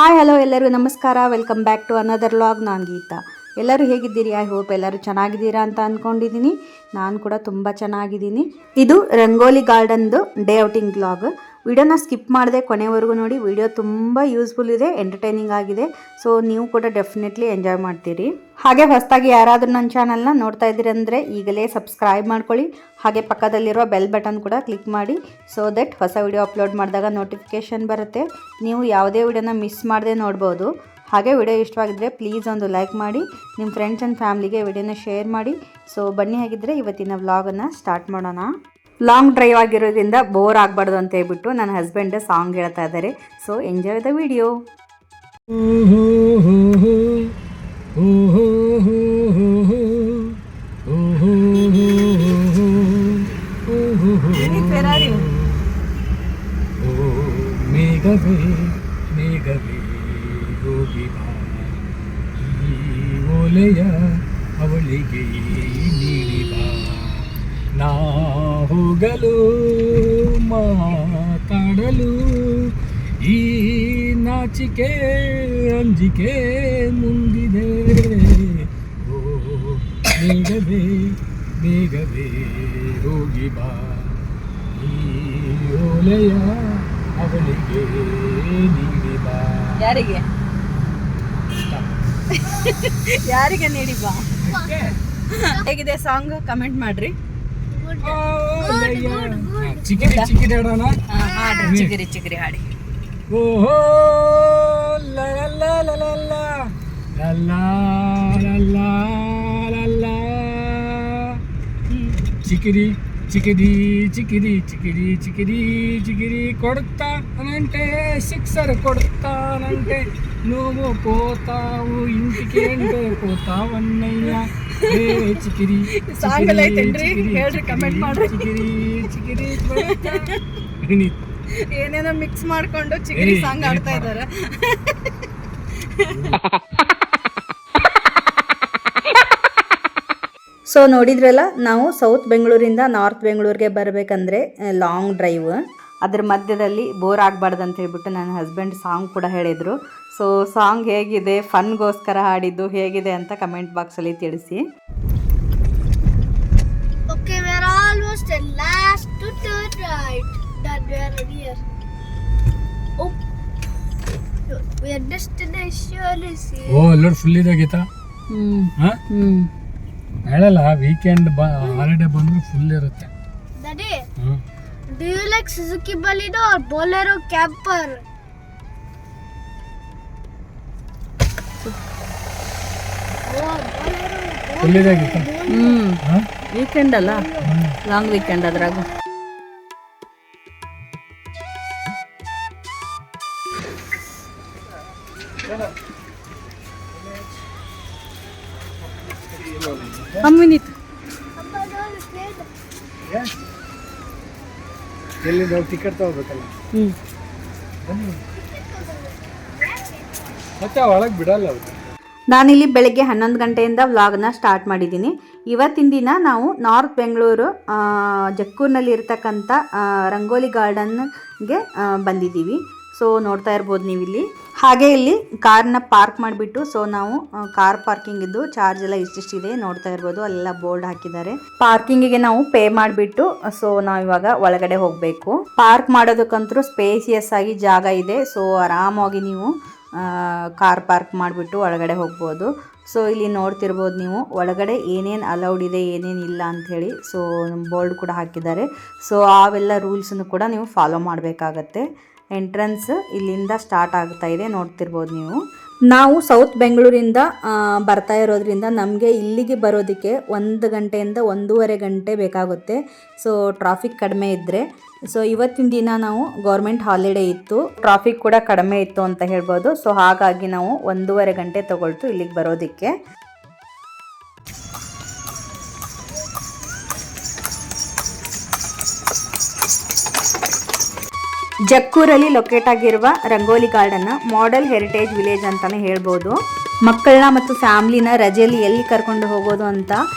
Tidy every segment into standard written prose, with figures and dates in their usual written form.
Hi hello ಎಲ್ಲರಿಗೂ ನಮಸ್ಕಾರ. Welcome back to another vlog. ನಾನು ಗೀತಾ. ಎಲ್ಲರೂ ಹೇಗಿದ್ದೀರಿ? ಐ ಹೋಪ್ ಎಲ್ಲರೂ ಚೆನ್ನಾಗಿದ್ದೀರಾ ಅಂತ ಅಂದ್ಕೊಂಡಿದ್ದೀನಿ. ನಾನು ಕೂಡ ತುಂಬ ಚೆನ್ನಾಗಿದ್ದೀನಿ. ಇದು ರಂಗೋಲಿ ಗಾರ್ಡನ್ದು ಡೇ ಔಟಿಂಗ್ ವ್ಲಾಗ್. ವಿಡಿಯೋನ ಸ್ಕಿಪ್ ಮಾಡದೆ ಕೊನೆವರೆಗೂ ನೋಡಿ. ವಿಡಿಯೋ ತುಂಬ ಯೂಸ್ಫುಲ್ ಇದೆ, ಎಂಟರ್ಟೈನಿಂಗ್ ಆಗಿದೆ. ಸೊ ನೀವು ಕೂಡ ಡೆಫಿನೆಟ್ಲಿ ಎಂಜಾಯ್ ಮಾಡ್ತೀರಿ. ಹಾಗೆ ಹೊಸದಾಗಿ ಯಾರಾದರೂ ನನ್ನ ಚಾನಲ್ನ ನೋಡ್ತಾ ಇದ್ದೀರಿ ಅಂದರೆ ಈಗಲೇ ಸಬ್ಸ್ಕ್ರೈಬ್ ಮಾಡ್ಕೊಳ್ಳಿ. ಹಾಗೆ ಪಕ್ಕದಲ್ಲಿರುವ ಬೆಲ್ ಬಟನ್ ಕೂಡ ಕ್ಲಿಕ್ ಮಾಡಿ, ಸೊ ದಟ್ ಹೊಸ ವಿಡಿಯೋ ಅಪ್ಲೋಡ್ ಮಾಡಿದಾಗ ನೋಟಿಫಿಕೇಷನ್ ಬರುತ್ತೆ. ನೀವು ಯಾವುದೇ ವಿಡಿಯೋನ ಮಿಸ್ ಮಾಡದೆ ನೋಡ್ಬೋದು. ಹಾಗೆ ವಿಡಿಯೋ ಇಷ್ಟವಾಗಿದ್ದರೆ ಪ್ಲೀಸ್ ಒಂದು ಲೈಕ್ ಮಾಡಿ, ನಿಮ್ಮ ಫ್ರೆಂಡ್ಸ್ ಆ್ಯಂಡ್ ಫ್ಯಾಮ್ಲಿಗೆ ವಿಡಿಯೋನ ಶೇರ್ ಮಾಡಿ. ಸೊ ಬನ್ನಿ, ಹಾಗಿದ್ದರೆ ಇವತ್ತಿನ ವ್ಲಾಗನ್ನು ಸ್ಟಾರ್ಟ್ ಮಾಡೋಣ. ಲಾಂಗ್ ಡ್ರೈವ್ ಆಗಿರೋದ್ರಿಂದ ಬೋರ್ ಆಗಬಾರ್ದು ಅಂತ ಹೇಳ್ಬಿಟ್ಟು ನನ್ನ ಹಸ್ಬೆಂಡ್ ಸಾಂಗ್ ಹೇಳ್ತಾ ಇದ್ದಾರೆ. So enjoy the video. ಮೇಘವೇ ಮೇಘವೇ ಹೋಗಿ ಬಾ, ಈ ಓಲೆಯ ಅವಳಿಗೆ ನೀಡಿ ಬಾ. ನಾ ಹೋಗಲು ಮಾತಾಡಲು ಈ ನಾಚಿಕೆ ಅಂಜಿಕೆ ಮುಂದಿದೆ. ಓ ಮೇಘವೇ ಮೇಘವೇ ಹೋಗಿ ಬಾ, ಈ ಓಲೆಯ ಅವಳಿಗೆ ನೀಡಿ ಬಾ. ಯಾರಿಗೆ ಯಾರಿಗೆ ನೀಡಿ ಬಾ? ಹೇಗಿದೆ ಸಾಂಗ್? ಕಮೆಂಟ್ ಮಾಡ್ರಿ. ಚಿಕಿರಿ ಚಿಕಿರಿ ಹಾಡೋಣ. ಚಿಗಿರಿ ಚಿಗಿರಿ ಹಾಡಿ. ಓಹೋ ಲಲ್ಲ ಲಲ್ಲ ಲಲ್ಲ ಲಲ್ಲ ಲಲ್ಲ. ಚಿಕಿರಿ ಚಿಕಿರಿ ಚಿಕಿರಿ ಚಿಕಿರಿ ಚಿಕಿರಿ ಚಿಕಿರಿ కొడతానంటే సిక్సర్ కొడతానంటే నువ్వు పోతావు ఇంటికి అంటే పోతావన్నయ్య. ಚಿಕಿರಿ ಸಾಂಗ್ ಐತೇನ್ರಿ? ಹೇಳ್ರಿ, ಕಮೆಂಟ್ ಮಾಡ್ರಿ. ಚಿಕಿರಿ ಚಿಕಿರಿ ಏನೇನೋ ಮಿಕ್ಸ್ ಮಾಡ್ಕೊಂಡು ಚಿಗಿರಿ ಸಾಂಗ್ ಆಡ್ತಾ ಇದ್ದಾರೆ. ಸೊ ನೋಡಿದ್ರಲ್ಲ, ನಾವು ಸೌತ್ ಬೆಂಗಳೂರಿಂದ ನಾರ್ತ್ ಬೆಂಗಳೂರಿಗೆ ಬರಬೇಕಂದ್ರೆ ಲಾಂಗ್ ಡ್ರೈವ್. ಅದ್ರ ಮಧ್ಯದಲ್ಲಿ ಬೋರ್ ಆಗಬಾರ್ದು ಅಂತ ಹೇಳ್ಬಿಟ್ಟು ನನ್ನ ಹಸ್ಬೆಂಡ್ ಸಾಂಗ್ ಕೂಡ ಹೇಳಿದರು. ಸೊ ಸಾಂಗ್ ಹೇಗಿದೆ, ಫನ್ಗೋಸ್ಕರ ಹಾಡಿದ್ದು ಹೇಗಿದೆ ಅಂತ ಕಮೆಂಟ್ ಬಾಕ್ಸಲ್ಲಿ ತಿಳಿಸಿ. Okay, we are almost at last to turn right. That we are here. Oh, your destination is here. ಓ ಅಲ್ಲೋಡ್ ಫುಲ್ ಇದೆ ಗೀತಾ. ಹೇಳಲ್ಲ, ವೀಕೆಂಡ್ ಹಾಲಿಡೇ ಬಂದ್ರೆ ಫುಲ್ ಇರುತ್ತೆ. Daddy, do you like Suzuki Baleno or Bolero camper? Oh, Bolero. Full ಇದೆ Geetha. Weekend ಅಲ್ಲ, long weekend. ಅದ್ರಾಗ ಎಲ್ಲಿ ನಾವು ಟಿಕೆಟ್ ತಗೋಬೇಕಲ್ಲ, ಮತ್ತೆ ಒಳಗೆ ಬಿಡಲ್ಲ ಅವ್ರು. ನಾನಿಲ್ಲಿ ಬೆಳಗ್ಗೆ 11 ಗಂಟೆಯಿಂದ ವ್ಲಾಗ್ನ ಸ್ಟಾರ್ಟ್ ಮಾಡಿದ್ದೀನಿ. ಇವತ್ತಿನ ದಿನ ನಾವು ನಾರ್ತ್ ಬೆಂಗಳೂರು ಜಕ್ಕೂರಿನಲ್ಲಿ ಇರ್ತಕ್ಕಂಥ ರಂಗೋಲಿ ಗಾರ್ಡನ್ಗೆ ಬಂದಿದ್ದೀವಿ. ಸೊ ನೋಡ್ತಾ ಇರ್ಬೋದು ನೀವು ಇಲ್ಲಿ. ಹಾಗೆ ಇಲ್ಲಿ ಕಾರ್ನ ಪಾರ್ಕ್ ಮಾಡಿಬಿಟ್ಟು, ಸೊ ನಾವು ಕಾರ್ ಪಾರ್ಕಿಂಗ್ ಇದ್ದು ಚಾರ್ಜ್ ಎಲ್ಲ ಇಷ್ಟಿಷ್ಟಿದೆ ನೋಡ್ತಾ ಇರ್ಬೋದು. ಅಲ್ಲೆಲ್ಲ ಬೋರ್ಡ್ ಹಾಕಿದ್ದಾರೆ. ಪಾರ್ಕಿಂಗಿಗೆ ನಾವು ಪೇ ಮಾಡಿಬಿಟ್ಟು ಸೊ ನಾವು ಇವಾಗ ಒಳಗಡೆ ಹೋಗಬೇಕು. ಪಾರ್ಕ್ ಮಾಡೋದಕ್ಕಂತೂ ಸ್ಪೇಸಿಯಸ್ ಆಗಿ ಜಾಗ ಇದೆ. ಸೊ ಆರಾಮಾಗಿ ನೀವು ಕಾರ್ ಪಾರ್ಕ್ ಮಾಡಿಬಿಟ್ಟು ಒಳಗಡೆ ಹೋಗ್ಬೋದು. ಸೊ ಇಲ್ಲಿ ನೋಡ್ತಿರ್ಬೋದು ನೀವು ಒಳಗಡೆ ಏನೇನು ಅಲೌಡ್ ಇದೆ, ಏನೇನು ಇಲ್ಲ ಅಂಥೇಳಿ. ಸೊ ಬೋರ್ಡ್ ಕೂಡ ಹಾಕಿದ್ದಾರೆ. ಸೊ ಅವೆಲ್ಲ ರೂಲ್ಸನ್ನು ಕೂಡ ನೀವು ಫಾಲೋ ಮಾಡಬೇಕಾಗತ್ತೆ. ಎಂಟ್ರೆನ್ಸ್ ಇಲ್ಲಿಂದ ಸ್ಟಾರ್ಟ್ ಆಗ್ತಾ ಇದೆ, ನೋಡ್ತಿರ್ಬೋದು ನೀವು. ನಾವು ಸೌತ್ ಬೆಂಗಳೂರಿಂದ ಬರ್ತಾ ಇರೋದ್ರಿಂದ ನಮಗೆ ಇಲ್ಲಿಗೆ ಬರೋದಕ್ಕೆ 1 ಗಂಟೆಯಿಂದ 1.5 ಗಂಟೆ ಬೇಕಾಗುತ್ತೆ. ಸೊ ಟ್ರಾಫಿಕ್ ಕಡಿಮೆ ಇದ್ದರೆ. ಸೊ ಇವತ್ತಿನ ದಿನ ನಾವು ಗೌರ್ಮೆಂಟ್ ಹಾಲಿಡೇ ಇತ್ತು, ಟ್ರಾಫಿಕ್ ಕೂಡ ಕಡಿಮೆ ಇತ್ತು ಅಂತ ಹೇಳ್ಬೋದು. ಸೊ ಹಾಗಾಗಿ ನಾವು 1.5 ಗಂಟೆ ತಗೊಳ್ತು ಇಲ್ಲಿಗೆ ಬರೋದಕ್ಕೆ. ಜಕ್ಕೂರಲ್ಲಿ ಲೊಕೇಟ್ ಆಗಿರುವ rangoli garden model heritage village ಅಂತಾನೆ ಹೇಳ್ಬೋದು. ಮಕ್ಕಳನ್ನ ಮತ್ತು ಫ್ಯಾಮ್ಲಿನ ರಜೆಯಲ್ಲಿ ಎಲ್ಲಿ ಕರ್ಕೊಂಡು ಹೋಗೋದು ಅಂತ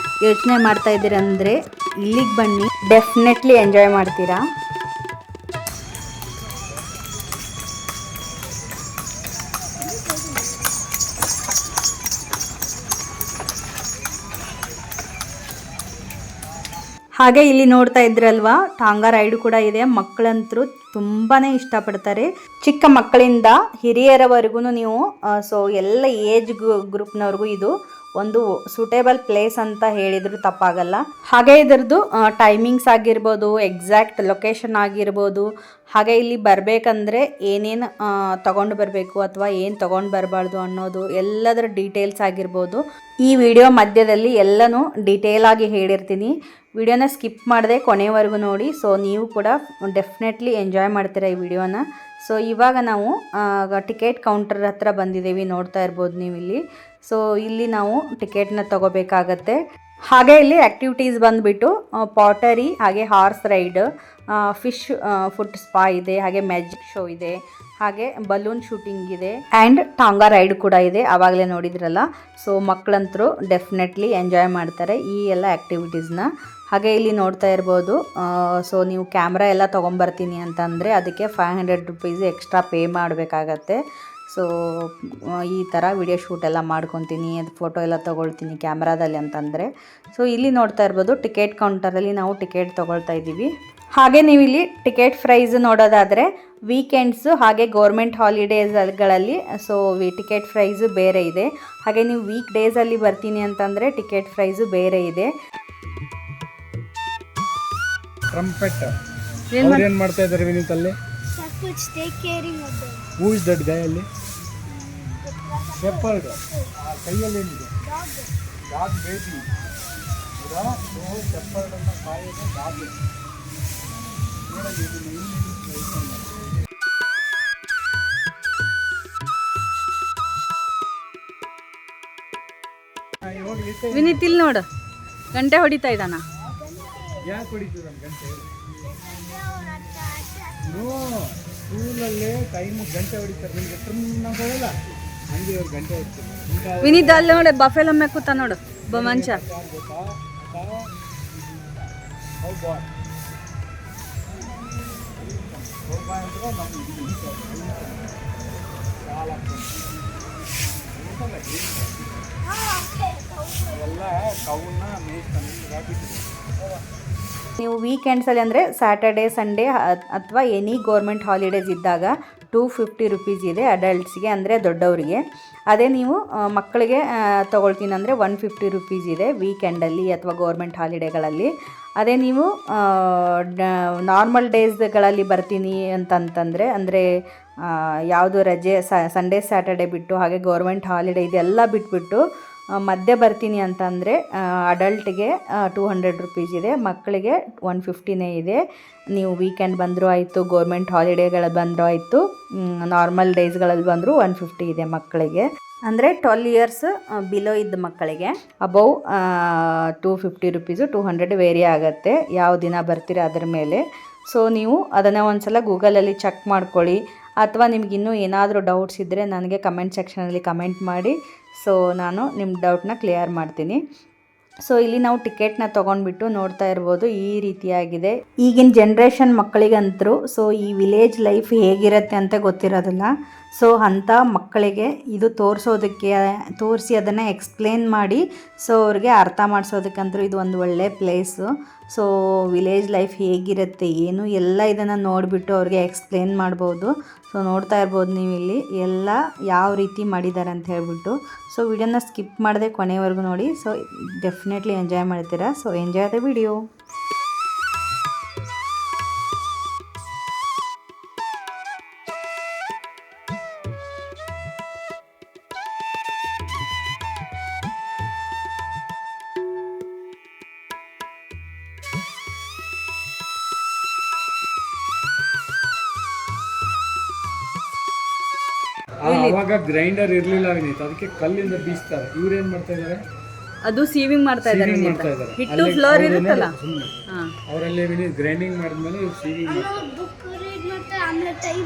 ಯೋಚನೆ ಮಾಡ್ತಾ ಇದ್ದೀರಂದರೆ ಇಲ್ಲಿಗೆ ಬನ್ನಿ, ಡೆಫಿನೆಟ್ಲಿ ಎಂಜಾಯ್ ಮಾಡ್ತೀರಾ. ಹಾಗೆ ಇಲ್ಲಿ ನೋಡ್ತಾ ಇದ್ರಲ್ವಾ ಟಾಂಗಾ ರೈಡ್ ಕೂಡ ಇದೆ. ಮಕ್ಕಳಂತರೂ ತುಂಬಾನೇ ಇಷ್ಟಪಡ್ತಾರೆ. ಚಿಕ್ಕ ಮಕ್ಕಳಿಂದ ಹಿರಿಯರವರೆಗೂ ನೀವು ಸೊ ಎಲ್ಲ ಏಜ್ ಗ್ರೂಪ್ನವ್ರಿಗೂ ಇದು ಒಂದು ಸೂಟೇಬಲ್ ಪ್ಲೇಸ್ ಅಂತ ಹೇಳಿದ್ರು ತಪ್ಪಾಗಲ್ಲ. ಹಾಗೆ ಇದರದ್ದು ಟೈಮಿಂಗ್ಸ್ ಆಗಿರ್ಬೋದು, ಎಕ್ಸಾಕ್ಟ್ ಲೊಕೇಶನ್ ಆಗಿರ್ಬೋದು, ಹಾಗೆ ಇಲ್ಲಿ ಬರಬೇಕಂದ್ರೆ ಏನೇನು ತಗೊಂಡು ಬರಬೇಕು ಅಥವಾ ಏನು ತಗೊಂಡು ಬರಬಾರ್ದು ಅನ್ನೋದು ಎಲ್ಲದರ ಡೀಟೇಲ್ಸ್ ಆಗಿರ್ಬೋದು ಈ ವಿಡಿಯೋ ಮಧ್ಯದಲ್ಲಿ ಎಲ್ಲನೂ ಡೀಟೇಲ್ ಆಗಿ ಹೇಳಿರ್ತೀನಿ. ವಿಡಿಯೋನ ಸ್ಕಿಪ್ ಮಾಡದೆ ಕೊನೆವರೆಗೂ ನೋಡಿ. ಸೊ ನೀವು ಕೂಡ ಡೆಫಿನೆಟ್ಲಿ ಎಂಜಾಯ್ ಮಾಡ್ತೀರಾ ಈ ವಿಡಿಯೋನ. ಸೊ ಇವಾಗ ನಾವು ಟಿಕೆಟ್ ಕೌಂಟರ್ ಹತ್ರ ಬಂದಿದ್ದೀವಿ, ನೋಡ್ತಾ ಇರ್ಬೋದು ನೀವು ಇಲ್ಲಿ. ಸೊ ಇಲ್ಲಿ ನಾವು ಟಿಕೆಟ್ನ ತಗೋಬೇಕಾಗತ್ತೆ. ಹಾಗೆ ಇಲ್ಲಿ ಆ್ಯಕ್ಟಿವಿಟೀಸ್ ಬಂದುಬಿಟ್ಟು ಪಾಟರಿ, ಹಾಗೆ horse ride, fish food spa ಇದೆ, ಹಾಗೆ ಮ್ಯಾಜಿಕ್ ಶೋ ಇದೆ, ಹಾಗೆ ಬಲೂನ್ ಶೂಟಿಂಗ್ ಇದೆ ಆ್ಯಂಡ್ ಟಾಂಗಾ ರೈಡ್ ಕೂಡ ಇದೆ. ಆವಾಗಲೇ ನೋಡಿದ್ರಲ್ಲ. ಸೊ ಮಕ್ಕಳಂತರೂ ಡೆಫಿನೆಟ್ಲಿ ಎಂಜಾಯ್ ಮಾಡ್ತಾರೆ ಈ ಎಲ್ಲ ಆ್ಯಕ್ಟಿವಿಟೀಸ್ನ. ಹಾಗೆ ಇಲ್ಲಿ ನೋಡ್ತಾ ಇರ್ಬೋದು. ಸೊ ನೀವು ಕ್ಯಾಮ್ರಾ ಎಲ್ಲ ತೊಗೊಂಬರ್ತೀನಿ ಅಂತಂದರೆ ಅದಕ್ಕೆ 500 ರುಪೀಸ್ ಎಕ್ಸ್ಟ್ರಾ ಪೇ ಮಾಡಬೇಕಾಗತ್ತೆ. ಸೊ ಈ ಥರ ವಿಡಿಯೋ ಶೂಟ್ ಎಲ್ಲ ಮಾಡ್ಕೊತೀನಿ, ಅದು ಫೋಟೋ ಎಲ್ಲ ತೊಗೊಳ್ತೀನಿ ಕ್ಯಾಮ್ರಾದಲ್ಲಿ ಅಂತಂದರೆ. ಸೊ ಇಲ್ಲಿ ನೋಡ್ತಾ ಇರ್ಬೋದು ಟಿಕೆಟ್ ಕೌಂಟರಲ್ಲಿ ನಾವು ಟಿಕೆಟ್ ತೊಗೊಳ್ತಾ ಇದ್ದೀವಿ. ಹಾಗೆ ನೀವು ಇಲ್ಲಿ ಟಿಕೆಟ್ ಪ್ರೈಸ್ ನೋಡೋದಾದರೆ ವೀಕೆಂಡ್ಸು ಹಾಗೆ ಗೌರ್ಮೆಂಟ್ ಹಾಲಿಡೇಸ್ಗಳಲ್ಲಿ ಸೊ ಟಿಕೆಟ್ ಪ್ರೈಸು ಬೇರೆ ಇದೆ. ಹಾಗೆ ನೀವು ವೀಕ್ ಡೇಸಲ್ಲಿ ಬರ್ತೀನಿ ಅಂತಂದರೆ ಟಿಕೆಟ್ ಪ್ರೈಸು ಬೇರೆ ಇದೆ. ಟ್ರಂಪೆಟ್ ಏನು ಮಾಡ್ತಾ ಇದ್ದಾರೆ ವಿನೀತ್ ಅಲ್ಲಿ? ಹೂ ಇಸ್ ದಟ್ ಗೈ ಅಲ್ಲಿ? ಶೆಪರ್ಡ್. ಕೈಯಲ್ಲಿ ಏನಿದೆ? Dog baby. ಶೆಪರ್ಡ್ ಅನ್ನ ಕಾಯೋದು ಡಾಗ್. ವಿನೀತ್ ಇಲ್ಲಿ ನೋಡು, ಗಂಟೆ ಹೊಡಿತಾ ಇದ್ದಾನ. ಯಾಕೆ ಹೊಡಿತದ ಗಂಟೆ? ನೋ, ಸ್ಕೂಲಲ್ಲೇ ಟೈಮ್ ಗಂಟೆ ಹೊಡಿತಾರೆ. ನಿಮಗೆ ಟ್ರಮ್ ಬರಲ್ಲ, ಹಂಗೆ ಇವ್ರು ಗಂಟೆ ಹೊಡಿತಾರೆ. ವಿನೀತ್ ಅಲ್ಲಿ ನೋಡಿ ಬಫೆಲೊಮ್ಮೆ ಕೂತ ನೋಡು ಮಂಚ. ನೀವು ವೀಕೆಂಡ್ಸಲ್ಲಿ ಅಂದರೆ ಸ್ಯಾಟರ್ಡೇ ಸಂಡೇ ಅಥವಾ ಎನಿ ಗೌರ್ಮೆಂಟ್ ಹಾಲಿಡೇಸ್ ಇದ್ದಾಗ 250 ರುಪೀಸ್ ಇದೆ ಅಡಲ್ಟ್ಸ್ಗೆ, ಅಂದರೆ ದೊಡ್ಡವರಿಗೆ. ಅದೇ ನೀವು ಮಕ್ಕಳಿಗೆ ತೊಗೊಳ್ತೀನಿ ಅಂದರೆ 150 ರುಪೀಸ್ ಇದೆ ವೀಕೆಂಡಲ್ಲಿ ಅಥವಾ ಗೌರ್ಮೆಂಟ್ ಹಾಲಿಡೇಗಳಲ್ಲಿ. ಅದೇ ನೀವು ನಾರ್ಮಲ್ ಡೇಸ್ಗಳಲ್ಲಿ ಬರ್ತೀನಿ ಅಂತಂತಂದರೆ, ಅಂದರೆ ಯಾವುದು ರಜೆ ಸಂಡೇ ಸ್ಯಾಟರ್ಡೇ ಬಿಟ್ಟು ಹಾಗೆ ಗೌರ್ಮೆಂಟ್ ಹಾಲಿಡೇ ಇದೆಲ್ಲ ಬಿಟ್ಬಿಟ್ಟು ಮಧ್ಯೆ ಬರ್ತೀನಿ ಅಂತಂದರೆ ಅಡಲ್ಟ್ಗೆ 200 ರುಪೀಸ್ ಇದೆ, ಮಕ್ಕಳಿಗೆ 150ನೇ ಇದೆ. ನೀವು ವೀಕೆಂಡ್ ಬಂದರೂ ಆಯಿತು, ಗೌರ್ಮೆಂಟ್ ಹಾಲಿಡೇಗಳು ಬಂದರೂ ಆಯಿತು, ನಾರ್ಮಲ್ ಡೇಸ್ಗಳಲ್ಲಿ ಬಂದರೂ 150 ಇದೆ ಮಕ್ಕಳಿಗೆ. ಅಂದರೆ 12 ಇಯರ್ಸ್ ಬಿಲೋ ಇದ್ದ ಮಕ್ಕಳಿಗೆ. ಅಬೌವ್ 250 ರುಪೀಸು, 200 ವೇರಿ ಆಗುತ್ತೆ ಯಾವ ದಿನ ಬರ್ತೀರ ಅದ್ರ ಮೇಲೆ. ಸೊ ನೀವು ಅದನ್ನು ಒಂದ್ಸಲ ಗೂಗಲಲ್ಲಿ ಚೆಕ್ ಮಾಡ್ಕೊಳ್ಳಿ, ಅಥವಾ ನಿಮಗಿನ್ನೂ ಏನಾದರೂ ಡೌಟ್ಸ್ ಇದ್ದರೆ ನನಗೆ ಕಮೆಂಟ್ ಸೆಕ್ಷನಲ್ಲಿ ಕಮೆಂಟ್ ಮಾಡಿ. ಸೊ ನಾನು ನಿಮ್ಮ ಡೌಟ್ನ ಕ್ಲಿಯರ್ ಮಾಡ್ತೀನಿ. ಸೊ ಇಲ್ಲಿ ನಾವು ಟಿಕೆಟ್ನ ತೊಗೊಂಡ್ಬಿಟ್ಟು ನೋಡ್ತಾ ಇರ್ಬೋದು ಈ ರೀತಿಯಾಗಿದೆ. ಈಗಿನ ಜನ್ರೇಷನ್ ಮಕ್ಕಳಿಗಂತರೂ ಸೊ ಈ ವಿಲೇಜ್ ಲೈಫ್ ಹೇಗಿರುತ್ತೆ ಅಂತ ಗೊತ್ತಿರೋದಿಲ್ಲ. ಸೊ ಅಂಥ ಮಕ್ಕಳಿಗೆ ಇದು ತೋರಿಸಿ ಅದನ್ನು ಎಕ್ಸ್ಪ್ಲೇನ್ ಮಾಡಿ ಸೊ ಅವ್ರಿಗೆ ಅರ್ಥ ಮಾಡಿಸೋದಕ್ಕಂತೂ ಇದು ಒಂದು ಒಳ್ಳೆ ಪ್ಲೇಸು. ಸೊ ವಿಲೇಜ್ ಲೈಫ್ ಹೇಗಿರುತ್ತೆ ಏನು ಎಲ್ಲ ಇದನ್ನು ನೋಡಿಬಿಟ್ಟು ಅವ್ರಿಗೆ ಎಕ್ಸ್ಪ್ಲೇನ್ ಮಾಡ್ಬೋದು. ಸೊ ನೋಡ್ತಾ ಇರ್ಬೋದು ನೀವು ಇಲ್ಲಿ ಎಲ್ಲ ಯಾವ ರೀತಿ ಮಾಡಿದ್ದಾರೆ ಅಂತ ಹೇಳ್ಬಿಟ್ಟು. ಸೊ ವಿಡಿಯೋನ ಸ್ಕಿಪ್ ಮಾಡದೆ ಕೊನೆವರೆಗೂ ನೋಡಿ. ಸೊ ಡೆಫಿನೆಟ್ಲಿ ಎಂಜಾಯ್ ಮಾಡ್ತೀರಾ. So enjoy the video. ಅವಾಗ ಗ್ರೈಂಡರ್ ಇರ್ಲಿಲ್ಲ ವಿನೀತ್, ಅದಕ್ಕೆ ಕಲ್ಲಿಂದ ಬೀಸ್ತಾರೆ. ಇವ್ರೇನ್ ಮಾಡ್ತಾ ಇದಾರೆ? ಅದು ಸೀವಿಂಗ್ ಮಾಡ್ತಾ ಇದ್ದಾರೆ. ಮಾಡ್ತಾ ಇದಾರೆ. ಹಿಟ್ಟು ಫ್ಲೋರ್ ಇರುತ್ತಲ್ಲ, ಅವರಲ್ಲಿ ವಿನೀತ್ ಗ್ರೈಂಡಿಂಗ್ ಮಾಡಿದ್ಮೇಲೆ ಇವ್ರು ಸೀವಿಂಗ್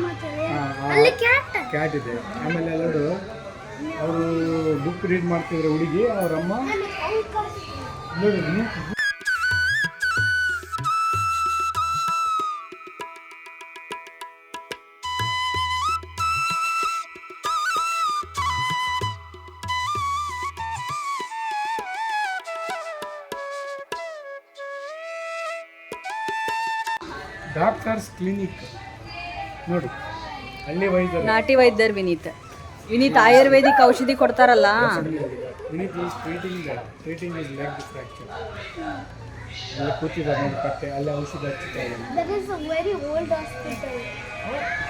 ಮಾಡ್ತಾರೆ. ಕ್ಯಾಟ್ ಇದೆ. ಆಮೇಲೆ ಎಲ್ಲರೂ ಅವರು ಬುಕ್ ರೀಡ್ ಮಾಡ್ತಿದ್ರು ಹುಡುಗಿ, ಅವರಮ್ಮ ಡಾಕ್ಟರ್ಸ್ ಕ್ಲಿನಿಕ್ ನೋಡಿ, ಅಲ್ಲಿ ವೈದ್ಯರು. ನಾಟಿ ವೈದ್ಯರ್ ವಿನೀತ್ ಆಯುರ್ವೇದಿಕ್ ಔಷಧಿ ಕೊಡ್ತಾರಲ್ಲ. Vineeth is treating his leg fracture. ಅಲ್ಲಿ ಕೂತಿದ್ದಾರೆ ನೋಡಿ ಕಟ್ಟೆ, ಅಲ್ಲೇ ಔಷಧ ಹಚ್ಚಿದ್ದಾರೆ. That is a very old hospital.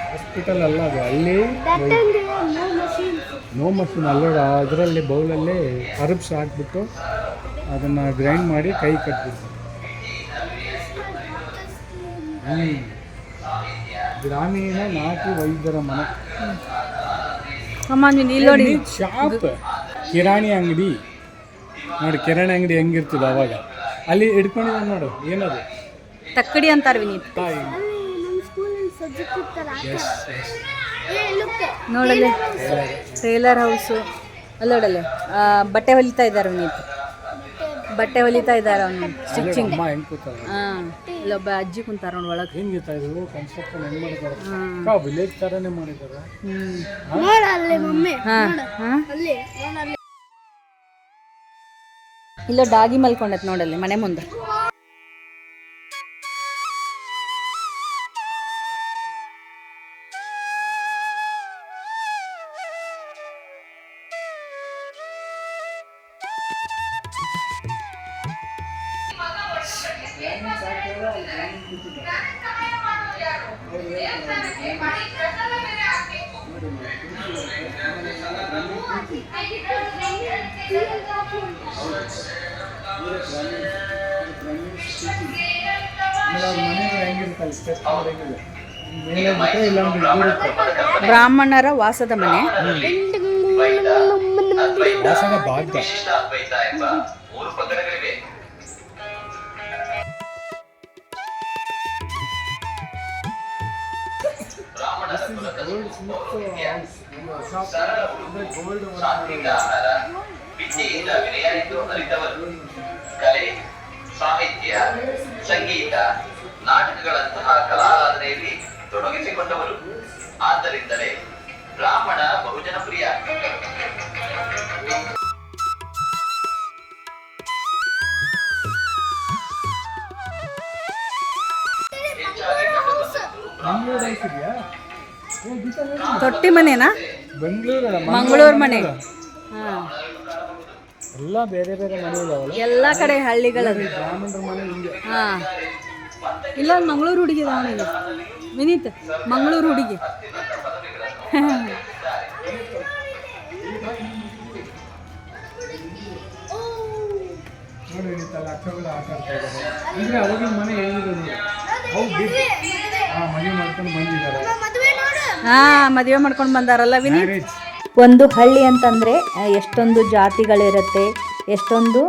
Hospital ಅಲ್ಲ ಅದು, ಅಲ್ಲಿ That time there were no machines. No machine ಅಲ್ಲೋಡ, ಅದರಲ್ಲಿ ಬೌಲಲ್ಲಿ ಹರ್ಬ್ಸ್ ಹಾಕ್ಬಿಟ್ಟು ಅದನ್ನು ಗ್ರೈಂಡ್ ಮಾಡಿ ಕೈ ಕಟ್ಬಿಟ್ಟು. ಗ್ರಾಮೀಣ ನಾಟಿ ವೈದ್ಯರ ಮನೆ. ಅಮ್ಮ ನೀನು ಇಲ್ಲಿ ನೋಡಿ, ಶಾಪ್, ಕಿರಾಣಿ ಅಂಗಡಿ ನೋಡಿ. ಕಿರಾಣಿ ಅಂಗಡಿ ಹೆಂಗಿರ್ತದೆ ಅವಾಗ, ಅಲ್ಲಿ ಹಿಡ್ಕೊಂಡಿದ್ದಾನೆ ನೋಡು. ಏನದು ತಕ್ಕಡಿ ಅಂತಾರೆ ವಿನೀತ್. ತಾಯಿ. ಅಲ್ಲಿ ನಮ್ಮ ಸ್ಕೂಲಲ್ಲಿ ಸಬ್ಜೆಕ್ಟ್ ಇತ್ತಲ್ಲ. Yes yes. look. ನೋಡಲ್ಲಿ ಟೇಲರ್ ಹೌಸು. ಅಲ್ಲೋಡಲ್ಲಿ ಬಟ್ಟೆ ಹೊಲಿತಾ ಇದ್ದಾರೆ ವಿನೀತ್, ಬಟ್ಟೆ ಹೊಲಿತಾ ಇದ್ದಾರೆ ಅವನು ಸ್ಟಿಚಿಂಗ್. ಅಮ್ಮ ಹೆಂಗೆ ಕೂತಾರೆ, ಹಾಂ, ಇಲ್ಲೊಬ್ಬ ಅಜ್ಜಿ ಕುಂತಾರ ನೋಡಿ ಒಳಗೆ. ಹೆಂಗಿರ್ತಾ ಇದ್ರು ಕನ್ಸ್ಟ್ರಕ್ಷನ್ ಹೆಂಗೆ ಮಾಡಿದ್ದಾರೆ, ವಿಲೇಜ್ ಥರನೇ ಮಾಡಿದ್ದಾರೆ. ನೋಡ ಅಲ್ಲಿ ಮಮ್ಮಿ, ಹಾಂ ಹಾಂ, ಅಲ್ಲಿ ನೋಡ ಅಲ್ಲಿ. ಇಲ್ಲೋ ಡಾಗಿ ಮಲ್ಕೊಂಡೈತೆ ನೋಡಲ್ಲಿ ಮನೆ ಮುಂದೆ. ಬ್ರಾಹ್ಮಣರ ವಾಸದ ಮನೆ. ವಾಸನ ಭಾಗ್ಯ. ವಿದ್ಯೆಯಿಂದ ವಿನಯನೆಂದು ಅರಿತವರು, ಕಲೆ, ಸಾಹಿತ್ಯ, ಸಂಗೀತ, ನಾಟಕಗಳಂತಹ ಕಲಾರಾಧನೆಯಲ್ಲಿ ತೊಡಗಿಸಿಕೊಂಡವರು. ಆದ್ದರಿಂದಲೇ ಬ್ರಾಹ್ಮಣ ಬಹುಜನಪ್ರಿಯ. ತೊಟ್ಟಿ ಮನೆನಾ? ಬೆಂಗಳೂರು ಮಂಗಳೂರು ಮನೆ. ಹಾಂ, ಎಲ್ಲ ಬೇರೆ ಬೇರೆ ಮನೆ ಇದಾವಲ್ಲ, ಎಲ್ಲ ಕಡೆ ಹಳ್ಳಿಗಳಲ್ಲಿ. ಬ್ರಾಹ್ಮಣರ ಮನೆ ಹಿಂಗೆ. ಹಾಂ, ಇಲ್ಲ ಮಂಗಳೂರು ಹುಡುಗಿ ಅವನಿಗೆ ವಿನೀತ್, ಮಂಗಳೂರು ಹುಡುಗಿ. ನೋಡಿ ಅಕ್ಕಗಳು ಆಟ ಆಡ್ತಾ ಇದ್ದಾರೆ. ಅಂದರೆ ಅವಾಗಿನ ಮನೆ ಹೇಗಿದೆ ನೋಡಿ, ಅವು ಮದುವೆ ಮಾಡ್ಕೊಂಡು ಬಂದಿದ್ದಾರೆ. ಹಾಂ, ಮದುವೆ ಮಾಡ್ಕೊಂಡು ಬಂದಾರಲ್ಲ ವಿನೀತ್. ಮ್ಯಾರೇಜ್. ಒಂದು ಹಳ್ಳಿ ಅಂತಂದರೆ ಎಷ್ಟೊಂದು ಜಾತಿಗಳಿರುತ್ತೆ, ಎಷ್ಟೊಂದು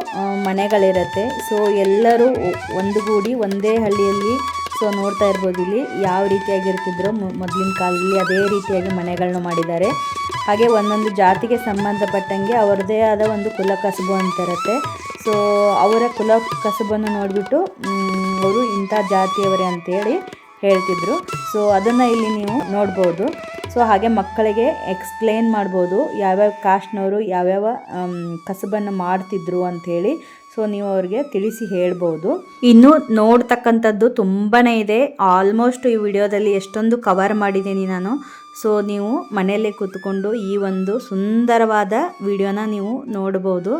ಮನೆಗಳಿರುತ್ತೆ. ಸೊ ಎಲ್ಲರೂ ಒಂದುಗೂಡಿ ಒಂದೇ ಹಳ್ಳಿಯಲ್ಲಿ ಸೊ ನೋಡ್ತಾ ಇರ್ಬೋದು ಇಲ್ಲಿ ಯಾವ ರೀತಿಯಾಗಿರ್ತಿದ್ರು ಮೊದಲಿನ ಕಾಲದಲ್ಲಿ, ಅದೇ ರೀತಿಯಾಗಿ ಮನೆಗಳನ್ನ ಮಾಡಿದ್ದಾರೆ. ಹಾಗೆ ಒಂದೊಂದು ಜಾತಿಗೆ ಸಂಬಂಧಪಟ್ಟಂಗೆ ಅವ್ರದ್ದೇ ಆದ ಒಂದು ಕುಲ ಕಸುಬು ಅಂತ ಇರುತ್ತೆ. ಸೊ ಅವರ ಕುಲ ಕಸುಬನ್ನು ನೋಡಿಬಿಟ್ಟು ಅವರು ಇಂಥ ಜಾತಿಯವರೇ ಅಂತೇಳಿ ಹೇಳ್ತಿದ್ರು. ಸೊ ಅದನ್ನು ಇಲ್ಲಿ ನೀವು ನೋಡ್ಬೋದು. ಸೊ ಹಾಗೆ ಮಕ್ಕಳಿಗೆ ಎಕ್ಸ್ಪ್ಲೇನ್ ಮಾಡ್ಬೋದು ಯಾವ್ಯಾವ ಕಾಸ್ಟ್ನವರು ಯಾವ್ಯಾವ ಕಸಬನ್ನು ಮಾಡ್ತಿದ್ರು ಅಂಥೇಳಿ. ಸೊ ನೀವು ಅವ್ರಿಗೆ ತಿಳಿಸಿ ಹೇಳ್ಬೋದು. ಇನ್ನು ನೋಡ್ತಕ್ಕಂಥದ್ದು ತುಂಬಾ ಇದೆ. ಆಲ್ಮೋಸ್ಟ್ ಈ ವಿಡಿಯೋದಲ್ಲಿ ಎಷ್ಟೊಂದು ಕವರ್ ಮಾಡಿದ್ದೀನಿ ನಾನು. ಸೊ ನೀವು ಮನೆಯಲ್ಲೇ ಕೂತ್ಕೊಂಡು ಈ ಒಂದು ಸುಂದರವಾದ ವಿಡಿಯೋನ ನೀವು ನೋಡ್ಬೋದು.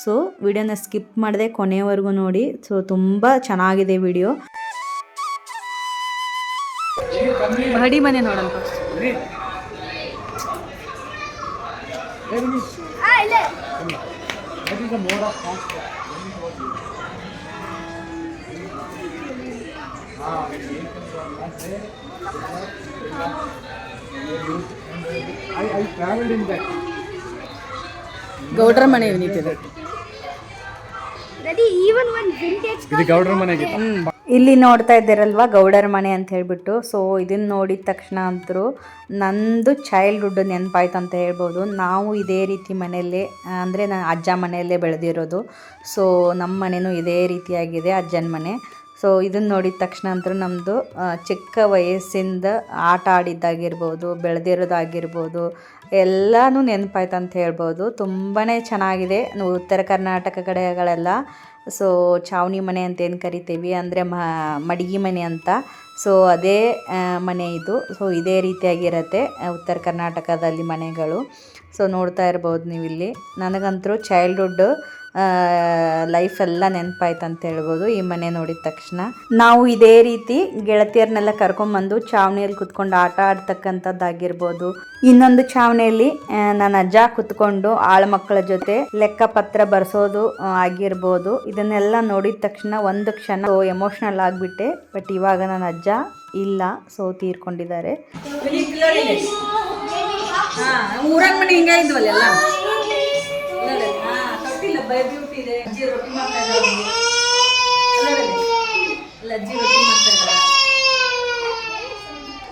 ಸೊ ವಿಡಿಯೋನ ಸ್ಕಿಪ್ ಮಾಡದೆ ಕೊನೆಯವರೆಗೂ ನೋಡಿ. ಸೊ ತುಂಬ ಚೆನ್ನಾಗಿದೆ ವಿಡಿಯೋ. ಬಡಿ ಮನೆ ನೋಡೋಣ. I traveled in that. ಗೌಡ್ರ ಮನೆ ಏನಿದೆ ಇದು ಗೌಡ್ರ ಮನೆಗೆ. ಇಲ್ಲಿ ನೋಡ್ತಾ ಇದ್ದೀರಲ್ವ ಗೌಡರ ಮನೆ ಅಂತ ಹೇಳ್ಬಿಟ್ಟು. ಸೊ ಇದನ್ನು ನೋಡಿದ ತಕ್ಷಣ ಅಂತರೂ ನಂದು ಚೈಲ್ಡ್ಹುಡ್ ನೆನಪಾಯ್ತು ಅಂತ ಹೇಳ್ಬೋದು. ನಾವು ಇದೇ ರೀತಿ ಮನೆಯಲ್ಲೇ ಅಂದರೆ ನಾನು ಅಜ್ಜ ಮನೆಯಲ್ಲೇ ಬೆಳೆದಿರೋದು. ಸೊ ನಮ್ಮ ಮನೆಯೂ ಇದೇ ರೀತಿಯಾಗಿದೆ, ಅಜ್ಜನ ಮನೆ. ಸೊ ಇದನ್ನು ನೋಡಿದ ತಕ್ಷಣ ಅಂತೂ ನಮ್ಮದು ಚಿಕ್ಕ ವಯಸ್ಸಿಂದ ಆಟ ಆಡಿದ್ದಾಗಿರ್ಬೋದು, ಬೆಳೆದಿರೋದಾಗಿರ್ಬೋದು ಎಲ್ಲನೂ ನೆನಪಾಯ್ತು ಅಂತ ಹೇಳ್ಬೋದು. ತುಂಬಾ ಚೆನ್ನಾಗಿದೆ. ಉತ್ತರ ಕರ್ನಾಟಕ ಕಡೆಗಳೆಲ್ಲ ಸೊ ಚಾವಣಿ ಮನೆ ಅಂತ ಏನು ಕರಿತೀವಿ ಅಂದರೆ ಮಡಗಿ ಮನೆ ಅಂತ. ಸೊ ಅದೇ ಮನೆ ಇದು. ಸೊ ಇದೇ ರೀತಿಯಾಗಿರುತ್ತೆ ಉತ್ತರ ಕರ್ನಾಟಕದಲ್ಲಿ ಮನೆಗಳು. ಸೊ ನೋಡ್ತಾ ಇರ್ಬೋದು ನೀವು ಇಲ್ಲಿ. ನನಗಂತೂ ಚೈಲ್ಡ್ಹುಡ್ ಲೈಫೆಲ್ಲ ನೆನಪಾಯ್ತು ಅಂತ ಹೇಳ್ಬೋದು ಈ ಮನೆ ನೋಡಿದ ತಕ್ಷಣ. ನಾವು ಇದೇ ರೀತಿ ಗೆಳತಿಯರನ್ನೆಲ್ಲ ಕರ್ಕೊಂಬಂದು ಚಾವಣಿಯಲ್ಲಿ ಕುತ್ಕೊಂಡು ಆಟ ಆಡ್ತಕ್ಕಂಥದ್ದಾಗಿರ್ಬೋದು. ಇನ್ನೊಂದು ಚಾವಣಿಯಲ್ಲಿ ನನ್ನ ಅಜ್ಜ ಕುತ್ಕೊಂಡು ಆಳ್ಮಕ್ಕಳ ಜೊತೆ ಲೆಕ್ಕಪತ್ರ ಬರ್ಸೋದು ಆಗಿರ್ಬೋದು. ಇದನ್ನೆಲ್ಲ ನೋಡಿದ ತಕ್ಷಣ ಒಂದು ಕ್ಷಣ ಎಮೋಷ್ನಲ್ ಆಗಿಬಿಟ್ಟೆ. ಬಟ್ ಇವಾಗ ನನ್ನ ಅಜ್ಜ ಇಲ್ಲ, ಸೊ ತೀರ್ಕೊಂಡಿದ್ದಾರೆ. ಊರನ್ ಮನೆ ಹಿಂಗ ಇದ್ವಲ್ಲ, ತೊಟ್ಟಿಲ್ಲ ಬೇಬಿ ಹುಟ್ಟಿದೆ. ಅಜ್ಜಿ ರೊಟ್ಟಿ ಮಾಡ್ತಾ ಇದ್ದಾರೆ, ಅಜ್ಜಿ ರೊಟ್ಟಿ ಮಾಡ್ತಾ ಇದ್ದಾರೆ.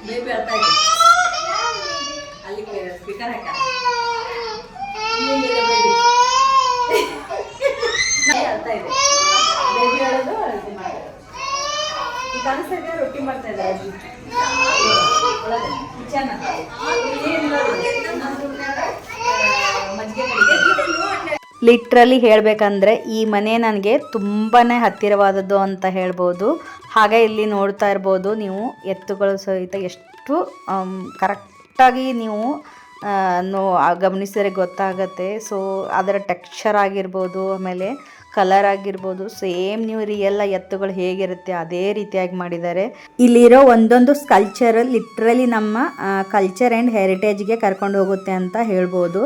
ಬೇಬಿ ಅಳ್ತಾ ಇದೆ, ಅಲ್ಲಿ ಸ್ಪೀಕರ್ ಹಾಕ ಬೇಬಿ ಅಳ್ತಾ ಇದೆ. ಬೇಬಿ ಅಳೋದು ರೊಟ್ಟಿ ಮಾಡ್ತಾರೆ. ಈ ಕನಸಾಗ ರೊಟ್ಟಿ ಮಾಡ್ತಾ ಇದ್ದಾರೆ ಅಜ್ಜಿ. ಲಿಟ್ರಲಿ ಹೇಳಬೇಕಂದ್ರೆ ಈ ಮನೆ ನನಗೆ ತುಂಬಾ ಹತ್ತಿರವಾದದ್ದು ಅಂತ ಹೇಳ್ಬೋದು. ಹಾಗೆ ಇಲ್ಲಿ ನೋಡ್ತಾ ಇರ್ಬೋದು ನೀವು, ಎತ್ತುಗಳು ಸಹಿತ ಎಷ್ಟು ಕರೆಕ್ಟಾಗಿ ನೀವು ಗಮನಿಸಿದರೆ ಗೊತ್ತಾಗತ್ತೆ. ಸೊ ಅದರ ಟೆಕ್ಸ್ಚರ್ ಆಗಿರ್ಬೋದು, ಆಮೇಲೆ ಕಲರ್ ಆಗಿರ್ಬೋದು, ಸೇಮ್ ನೀವು ರಿಯಲ್ ಎತ್ತುಗಳು ಹೇಗಿರುತ್ತೆ ಅದೇ ರೀತಿಯಾಗಿ ಮಾಡಿದ್ದಾರೆ. ಇಲ್ಲಿರೋ ಒಂದೊಂದು ಸ್ಕಲ್ಚರ್ ಲಿಟ್ರಲಿ ನಮ್ಮ ಕಲ್ಚರ್ ಆ್ಯಂಡ್ ಹೆರಿಟೇಜ್ಗೆ ಕರ್ಕೊಂಡು ಹೋಗುತ್ತೆ ಅಂತ ಹೇಳ್ಬೋದು.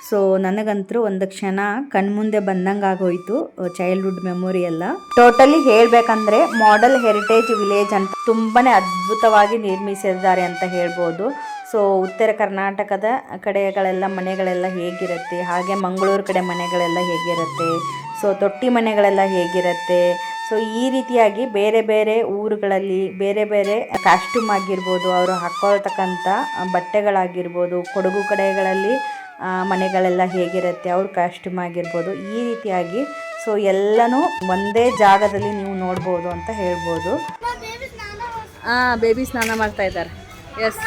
ಸೊ ನನಗಂತೂ ಒಂದು ಕ್ಷಣ ಕಣ್ಮುಂದೆ ಬಂದಂಗೆ ಆಗೋಯ್ತು ಚೈಲ್ಡ್ಹುಡ್ ಮೆಮೊರಿ ಎಲ್ಲ. ಟೋಟಲಿ ಹೇಳಬೇಕಂದ್ರೆ ಮಾಡೆಲ್ ಹೆರಿಟೇಜ್ ವಿಲೇಜ್ ಅಂತ ತುಂಬಾ ಅದ್ಭುತವಾಗಿ ನಿರ್ಮಿಸಿದ್ದಾರೆ ಅಂತ ಹೇಳ್ಬೋದು. ಸೊ ಉತ್ತರ ಕರ್ನಾಟಕದ ಕಡೆಗಳೆಲ್ಲ ಮನೆಗಳೆಲ್ಲ ಹೇಗಿರುತ್ತೆ, ಹಾಗೆ ಮಂಗಳೂರು ಕಡೆ ಮನೆಗಳೆಲ್ಲ ಹೇಗಿರುತ್ತೆ, ಸೊ ತೊಟ್ಟಿ ಮನೆಗಳೆಲ್ಲ ಹೇಗಿರುತ್ತೆ. ಸೊ ಈ ರೀತಿಯಾಗಿ ಬೇರೆ ಬೇರೆ ಊರುಗಳಲ್ಲಿ ಬೇರೆ ಬೇರೆ ಕಾಸ್ಟ್ಯೂಮ್ ಆಗಿರ್ಬೋದು, ಅವರು ಹಾಕ್ಕೊಳ್ತಕ್ಕಂಥ ಬಟ್ಟೆಗಳಾಗಿರ್ಬೋದು, ಕೊಡಗು ಕಡೆಗಳಲ್ಲಿ ಮನೆಗಳೆಲ್ಲ ಹೇಗಿರುತ್ತೆ, ಅವ್ರ ಕಾಸ್ಟ್ಯೂಮ್ ಆಗಿರ್ಬೋದು, ಈ ರೀತಿಯಾಗಿ ಸೊ ಎಲ್ಲನೂ ಒಂದೇ ಜಾಗದಲ್ಲಿ ನೀವು ನೋಡ್ಬೋದು ಅಂತ ಹೇಳ್ಬೋದು. ಬೇಬಿ ಸ್ನಾನ ಮಾಡ್ತಾ ಇದ್ದಾರೆ. ಎಸ್,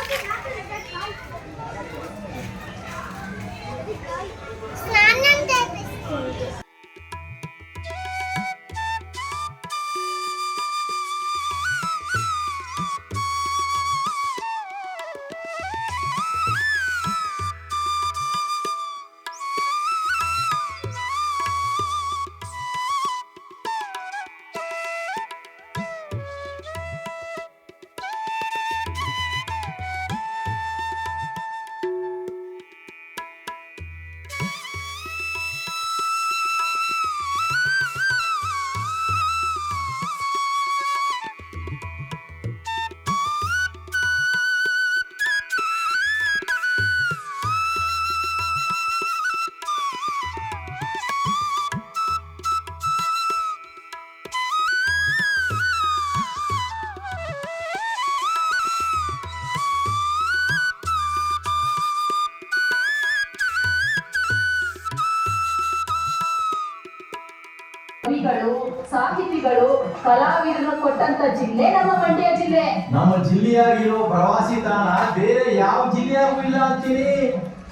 ಕವಿಗಳು, ಸಾಹಿತಿಗಳು, ಕಲಾವಿದರು ಕೊಟ್ಟಂತ ಜಿಲ್ಲೆ ನಮ್ಮ ಮಂಡ್ಯ ಜಿಲ್ಲೆ. ನಮ್ಮ ಜಿಲ್ಲೆಯಾಗಿರೋ ಪ್ರವಾಸಿ ತಾಣ ಬೇರೆ ಯಾವ ಜಿಲ್ಲೆಯಾಗೂ ಇಲ್ಲ ಅಂತೀನಿ.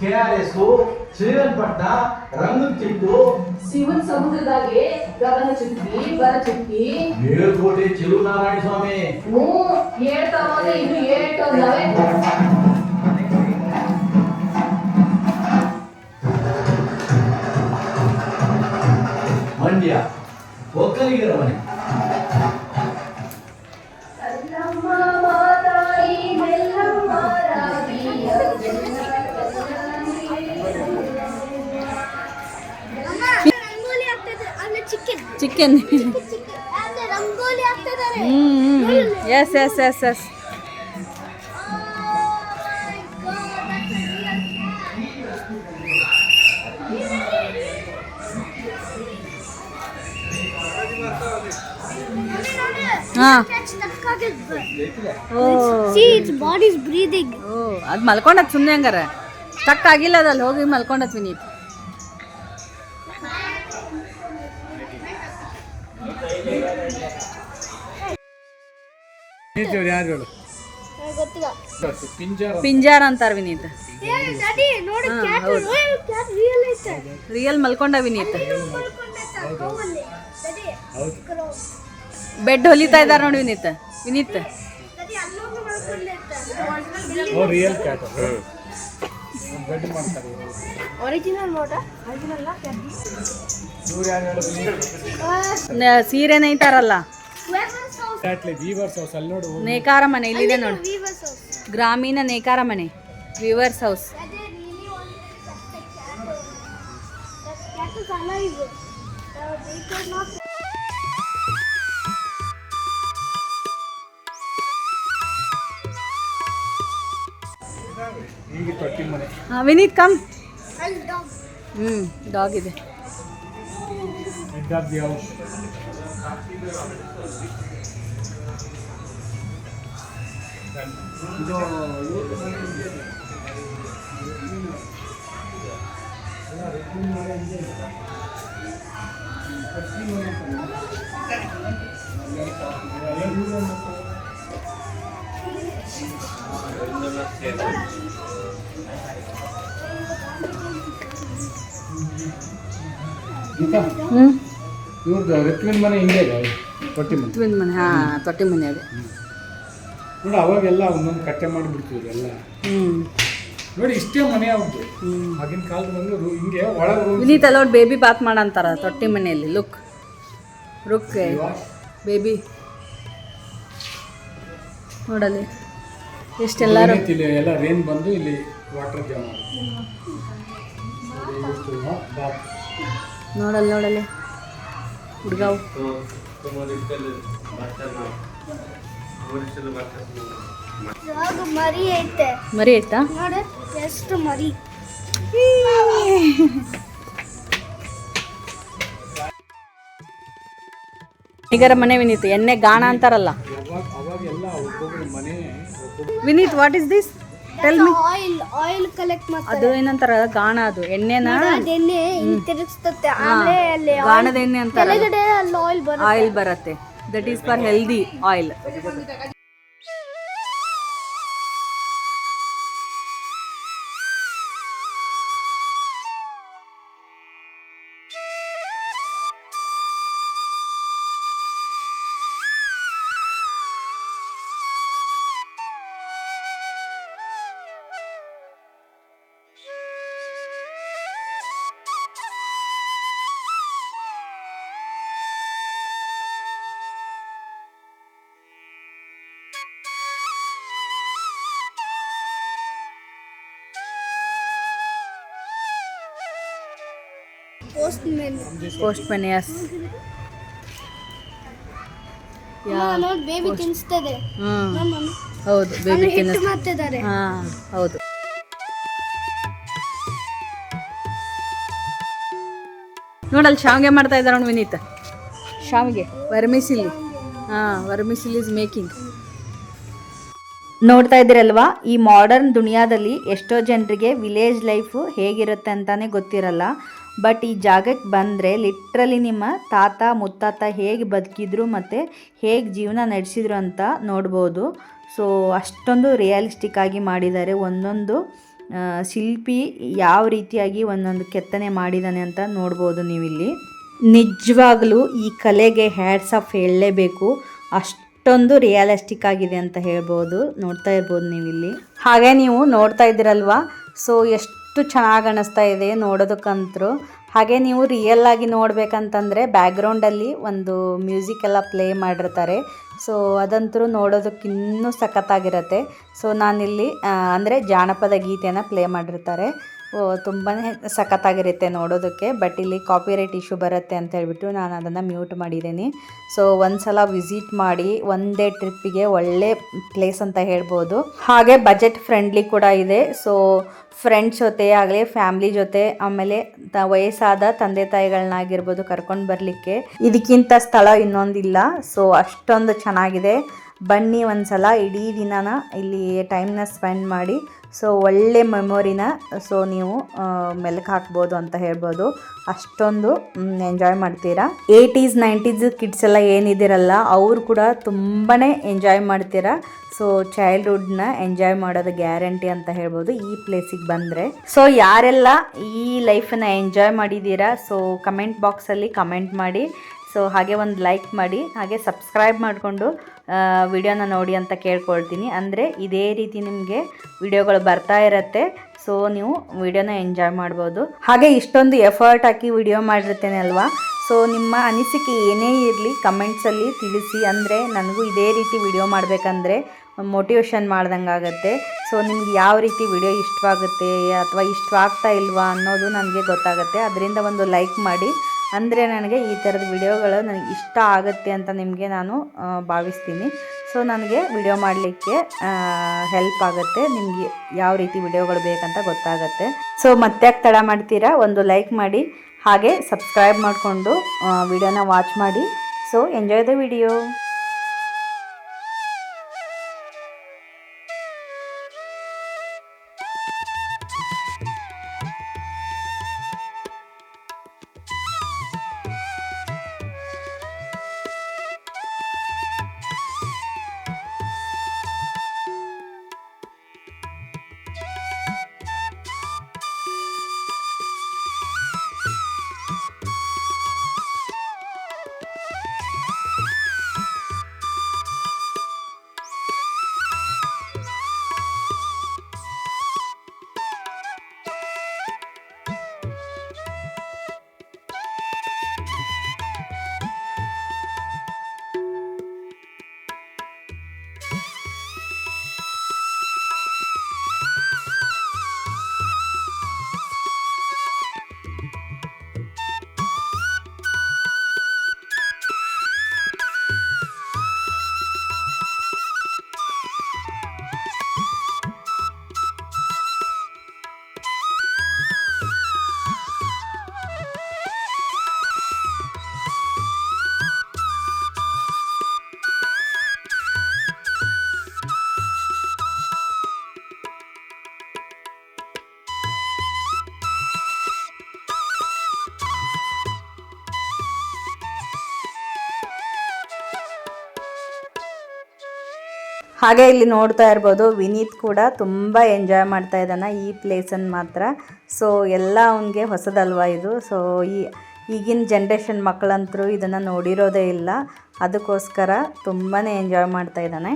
KRS, ಶ್ರೀರಂಗಪಟ್ಟಣ, ರಂಗನತಿಟ್ಟು, ಶಿವನ್ ಸಮುದ್ರದಾಗೆ ಗಗನ ಚುಕ್ಕಿ, ಬರ ಚುಕ್ಕಿ, ಮೇಲ್ಕೋಟೆ ಚೆಲುವನಾರಾಯಣ ಸ್ವಾಮಿ. ಹೇಳ್ತಾ ಹೋದ್ರೆ ಇದು ಹೇಳ್ತವೆ. ಮಂಡ್ಯ ಒಕ್ಕಲಿಗರ ಮನೆ. ಚಿಕನ್. ರಂಗೋಲಿ ಆಗ್ತಿದ್ದಾರೆ. Yes yes yes yes. ಅದು ಮಲ್ಕೊಂಡದ್ ಸುಮ್ಮನೆ ಹಂಗಾರ ಸ್ಟಕ್ ಆಗಿಲ್ಲ, ಅದಲ್ಲಿ ಹೋಗಿ ಮಲ್ಕೊಂಡತ್ ವಿನೀತ್. ಪಿಂಜಾರ ಅಂತಾರ ವಿನೀತ್. ರಿಯಲ್ ಮಲ್ಕೊಂಡ ವಿನೀತ್. ಬೆಡ್ ಹೊಲಿತಾ ಇದ್ದಾರೆ ನೋಡಿ Vineeth Vineeth real cat bed ಮಾಡ್ತಾರೆ ಒರಿಜಿನಲ್ ನೋಡ ಇವ್ರು ಯಾರು ಹೇಳೋದು ಸೀರೆ ನೇಯ್ತಾರಲ್ಲ ಕ್ಯಾಟ್ಲಿ ವೀವರ್ಸ್ ಹೌಸ್ ಅಲ್ಲಿ ನೋಡು ನೇಕಾರ ಮನೆ ಇಲ್ಲಿದೆ ನೋಡಿ ಗ್ರಾಮೀಣ ನೇಕಾರ ಮನೆ ವೀವರ್ಸ್ ಹೌಸ್ ಈಗ ತೊಟ್ಟಿ ಮನೆ ವಿನೀತ್ ಕಮ್ ಡಾಗ್ ಇದೆ ಹೆಡ್ ಆಫ್ ದಿ ಹೌಸ್ ಇದು ಇವ್ರದ್ದು ಋತ್ವಿನ್ ಮನೆ ಹಿಂಗೆ ಇದೆ ತೊಟ್ಟಿ ಮನೆ ಟ್ವಿನ್ ಮನೆ ಹಾಂ ತೊಟ್ಟಿ ಮನೆ ಅದೇ ನೋಡಿ ಅವಾಗೆಲ್ಲ ಒಂದೊಂದು ಕಟ್ಟೆ ಮಾಡಿಬಿಡ್ತೀವಿ ಎಲ್ಲ ನೋಡಿ ಇಷ್ಟೇ ಮನೆ ಅವ್ರದ್ದು ಆಗಿನ ಕಾಲದ ಬಂದು ಹಿಂಗೆ ಒಳಗೆ ವಿನೀತ್ ಅಲ್ಲ ಬೇಬಿ ಬಾತ್ ಮಾಡಂತಾರ ತೊಟ್ಟಿ ಮನೆಯಲ್ಲಿ ಲುಕ್ ರುಕ್ ಬೇಬಿ ನೋಡಲ್ಲಿ ಎಷ್ಟೆಲ್ಲರೂ ಇಲ್ಲಿ ಎಲ್ಲ ರೇನ್ ಬಂದು ಇಲ್ಲಿ ವಾಟರ್ ಜಾಮ್ ನೋಡಲ್ಲಿ ನೋಡಲ್ಲಿ ಹುಡುಗಾವು ಮರಿ ಐತೆ ಮರಿ ಆಯ್ತಾ ನೋಡ ಎಷ್ಟು ಮರಿ ಈಗರ ಮನೆ ವಿನೀತ್ ಎಣ್ಣೆ ಗಾಣ ಅಂತಾರಲ್ಲ ಅವಾಗೆಲ್ಲ ಒಬ್ಬೊಬ್ರು ಮನೆ Vineeth what is this tell me oil collect ಮಾಡ್ತಾರೆ ಅದು ಏನಂತಾರ ಗಾಣ ಅದು ಎಣ್ಣೆನ ಅದೆಣ್ಣೆ ಹಿಂಗ್ ತಿರುಗಿಸ್ತತೆ ಆಮೇಲೆ ಅಲ್ಲಿ ಗಾಣದ ಎಣ್ಣೆ ಅಂತಾರ ಕೆಳಗಡೆ ಅಲ್ಲಿ ಆಯಿಲ್ ಬರುತ್ತೆ ಆಯಿಲ್ ಬರುತ್ತೆ that is for healthy oil post man yes ನೋಡಿ ಬೇಬಿ ತಿನ್ಸ್ತದೆ ಹೌದು ಬೇಬಿ ಹಿಟ್ಟು ಮಾಡ್ತಿದ್ದಾರೆ ಹಾಂ ಹೌದು ನೋಡಲ್ಲಿ ಶಾವಿಗೆ ಮಾಡ್ತಾ ಇದ್ದಾರೆ ನೋಡಿ ವಿನೀತ್ ಶಾವಿಗೆ ವರ್ಮಿಸಿಲಿ ಹಾಂ ವರ್ಮಿಸಿಲಿ ಇಸ್ ಮೇಕಿಂಗ್ ನೋಡ್ತಾ ಇದ್ದೀರಲ್ವಾ ಈ ಮಾಡರ್ನ್ ದುನಿಯಾದಲ್ಲಿ ಎಷ್ಟೋ ಜನರಿಗೆ ವಿಲೇಜ್ ಲೈಫು ಹೇಗಿರುತ್ತೆ ಅಂತಲೇ ಗೊತ್ತಿರಲ್ಲ ಬಟ್ ಈ ಜಾಗಕ್ಕೆ ಬಂದರೆ ಲಿಟ್ರಲಿ ನಿಮ್ಮ ತಾತ ಮುತ್ತಾತ ಹೇಗೆ ಬದುಕಿದ್ರು ಮತ್ತು ಹೇಗೆ ಜೀವನ ನಡೆಸಿದ್ರು ಅಂತ ನೋಡ್ಬೋದು. ಸೊ ಅಷ್ಟೊಂದು ರಿಯಲಿಸ್ಟಿಕ್ ಆಗಿ ಮಾಡಿದ್ದಾರೆ. ಒಂದೊಂದು ಶಿಲ್ಪಿ ಯಾವ ರೀತಿಯಾಗಿ ಒಂದೊಂದು ಕೆತ್ತನೆ ಮಾಡಿದ್ದಾನೆ ಅಂತ ನೋಡ್ಬೋದು ನೀವಿಲ್ಲಿ. ನಿಜವಾಗ್ಲೂ ಈ ಕಲೆಗೆ ಹ್ಯಾಟ್ಸ್ ಆಫ್ ಹೇಳಲೇಬೇಕು, ಅಷ್ಟೊಂದು ರಿಯಲಿಸ್ಟಿಕ್ ಆಗಿದೆ ಅಂತ ಹೇಳ್ಬೋದು. ನೋಡ್ತಾ ಇರ್ಬೋದು ನೀವಿಲ್ಲಿ. ಹಾಗೆ ನೀವು ನೋಡ್ತಾ ಇದ್ದೀರಲ್ವಾ, ಸೊ ಎಷ್ಟು ಚೆನ್ನಾಗಿ ಅನ್ನಿಸ್ತಾ ಇದೆ ನೋಡೋದಕ್ಕಂತರೂ. ಹಾಗೆ ನೀವು ರಿಯಲ್ ಆಗಿ ನೋಡಬೇಕಂತಂದರೆ ಬ್ಯಾಕ್ಗ್ರೌಂಡಲ್ಲಿ ಒಂದು ಮ್ಯೂಸಿಕ್ ಎಲ್ಲ ಪ್ಲೇ ಮಾಡಿರ್ತಾರೆ. ಸೊ ಅದಂತರೂ ನೋಡೋದಕ್ಕೆ ಇನ್ನೂ ಸಖತ್ತಾಗಿರುತ್ತೆ. ಸೊ ನಾನಿಲ್ಲಿ ಅಂದರೆ ಜಾನಪದ ಗೀತೆಯನ್ನು ಪ್ಲೇ ಮಾಡಿರ್ತಾರೆ, ತುಂಬಾ ಸಖತ್ತಾಗಿರುತ್ತೆ ನೋಡೋದಕ್ಕೆ. ಬಟ್ ಇಲ್ಲಿ ಕಾಪಿರೈಟ್ ಇಶ್ಯೂ ಬರುತ್ತೆ ಅಂತ ಹೇಳ್ಬಿಟ್ಟು ನಾನು ಅದನ್ನು ಮ್ಯೂಟ್ ಮಾಡಿದ್ದೀನಿ. ಸೊ ಒಂದು ಸಲ ವಿಸಿಟ್ ಮಾಡಿ, ಒಂದೇ ಟ್ರಿಪ್ಪಿಗೆ ಒಳ್ಳೆ ಪ್ಲೇಸ್ ಅಂತ ಹೇಳ್ಬೋದು. ಹಾಗೆ ಬಜೆಟ್ ಫ್ರೆಂಡ್ಲಿ ಕೂಡ ಇದೆ. ಸೊ ಫ್ರೆಂಡ್ಸ್ ಜೊತೆ ಆಗಲಿ ಫ್ಯಾಮ್ಲಿ ಜೊತೆ, ಆಮೇಲೆ ವಯಸ್ಸಾದ ತಂದೆ ತಾಯಿಗಳನ್ನಾಗಿರ್ಬೋದು ಕರ್ಕೊಂಡು ಬರಲಿಕ್ಕೆ ಇದಕ್ಕಿಂತ ಸ್ಥಳ ಇನ್ನೊಂದಿಲ್ಲ. ಸೊ ಅಷ್ಟೊಂದು ಚೆನ್ನಾಗಿದೆ. ಬನ್ನಿ ಒಂದು ಸಲ ಇಡೀ ದಿನನ ಇಲ್ಲಿ ಟೈಮ್ನ ಸ್ಪೆಂಡ್ ಮಾಡಿ ಸೊ ಒಳ್ಳೆ ಮೆಮೊರಿನ ಸೊ ನೀವು ಮೆಲುಕು ಹಾಕ್ಬೋದು ಅಂತ ಹೇಳ್ಬೋದು. ಅಷ್ಟೊಂದು ಎಂಜಾಯ್ ಮಾಡ್ತೀರಾ. 80s 90s ಕಿಡ್ಸ್ ಎಲ್ಲ ಏನಿದ್ದೀರಲ್ಲ ಅವರು ಕೂಡ ತುಂಬಾ ಎಂಜಾಯ್ ಮಾಡ್ತೀರಾ. ಸೊ ಚೈಲ್ಡ್ಹುಡ್ನ ಎಂಜಾಯ್ ಮಾಡೋದು ಗ್ಯಾರಂಟಿ ಅಂತ ಹೇಳ್ಬೋದು ಈ ಪ್ಲೇಸಿಗೆ ಬಂದರೆ. ಸೊ ಯಾರೆಲ್ಲ ಈ ಲೈಫನ್ನು ಎಂಜಾಯ್ ಮಾಡಿದ್ದೀರಾ ಸೊ ಕಮೆಂಟ್ ಬಾಕ್ಸಲ್ಲಿ ಕಮೆಂಟ್ ಮಾಡಿ. ಸೊ ಹಾಗೆ ಒಂದು ಲೈಕ್ ಮಾಡಿ, ಹಾಗೆ ಸಬ್ಸ್ಕ್ರೈಬ್ ಮಾಡಿಕೊಂಡು ವಿಡಿಯೋನ ನೋಡಿ ಅಂತ ಕೇಳ್ಕೊಳ್ತೀನಿ. ಅಂದರೆ ಇದೇ ರೀತಿ ನಿಮಗೆ ವಿಡಿಯೋಗಳು ಬರ್ತಾ ಇರುತ್ತೆ, ಸೊ ನೀವು ವಿಡಿಯೋನ ಎಂಜಾಯ್ ಮಾಡ್ಬೋದು. ಹಾಗೆ ಇಷ್ಟೊಂದು ಎಫರ್ಟ್ ಹಾಕಿ ವಿಡಿಯೋ ಮಾಡಿರ್ತೇನೆ ಅಲ್ವಾ, ಸೊ ನಿಮ್ಮ ಅನಿಸಿಕೆ ಏನೇ ಇರಲಿ ಕಮೆಂಟ್ಸಲ್ಲಿ ತಿಳಿಸಿ. ಅಂದರೆ ನನಗೂ ಇದೇ ರೀತಿ ವಿಡಿಯೋ ಮಾಡಬೇಕಂದ್ರೆ ಮೋಟಿವೇಶನ್ ಮಾಡ್ದಂಗೆ ಆಗುತ್ತೆ. ಸೊ ನಿಮ್ಗೆ ಯಾವ ರೀತಿ ವಿಡಿಯೋ ಇಷ್ಟವಾಗುತ್ತೆ ಅಥವಾ ಇಷ್ಟವಾಗ್ತಾ ಇಲ್ವಾ ಅನ್ನೋದು ನನಗೆ ಗೊತ್ತಾಗುತ್ತೆ. ಅದರಿಂದ ಒಂದು ಲೈಕ್ ಮಾಡಿ, ಅಂದರೆ ನನಗೆ ಈ ಥರದ ವಿಡಿಯೋಗಳು ನನಗೆ ಇಷ್ಟ ಆಗುತ್ತೆ ಅಂತ ನಿಮಗೆ ನಾನು ಭಾವಿಸ್ತೀನಿ. ಸೊ ನನಗೆ ವಿಡಿಯೋ ಮಾಡಲಿಕ್ಕೆ ಹೆಲ್ಪ್ ಆಗುತ್ತೆ, ನಿಮಗೆ ಯಾವ ರೀತಿ ವಿಡಿಯೋಗಳು ಬೇಕಂತ ಗೊತ್ತಾಗುತ್ತೆ. ಸೊ ಮತ್ತೆ ಯಾಕೆ ತಡ ಮಾಡ್ತೀರಾ, ಒಂದು ಲೈಕ್ ಮಾಡಿ, ಹಾಗೆ ಸಬ್ಸ್ಕ್ರೈಬ್ ಮಾಡಿಕೊಂಡು ವಿಡಿಯೋನ ವಾಚ್ ಮಾಡಿ. So enjoy the video. ಹಾಗೆ ಇಲ್ಲಿ ನೋಡ್ತಾ ಇರ್ಬೋದು, ವಿನೀತ್ ಕೂಡ ತುಂಬ ಎಂಜಾಯ್ ಮಾಡ್ತಾ ಇದ್ದಾನೆ ಈ ಪ್ಲೇಸನ್ನು ಮಾತ್ರ. ಸೊ ಎಲ್ಲ ಅವನಿಗೆ ಹೊಸದಲ್ವಾ ಇದು. ಸೊ ಈಗಿನ ಜನ್ರೇಷನ್ ಮಕ್ಕಳಂತರೂ ಇದನ್ನು ನೋಡಿರೋದೇ ಇಲ್ಲ, ಅದಕ್ಕೋಸ್ಕರ ತುಂಬಾ ಎಂಜಾಯ್ ಮಾಡ್ತಾ ಇದ್ದಾನೆ.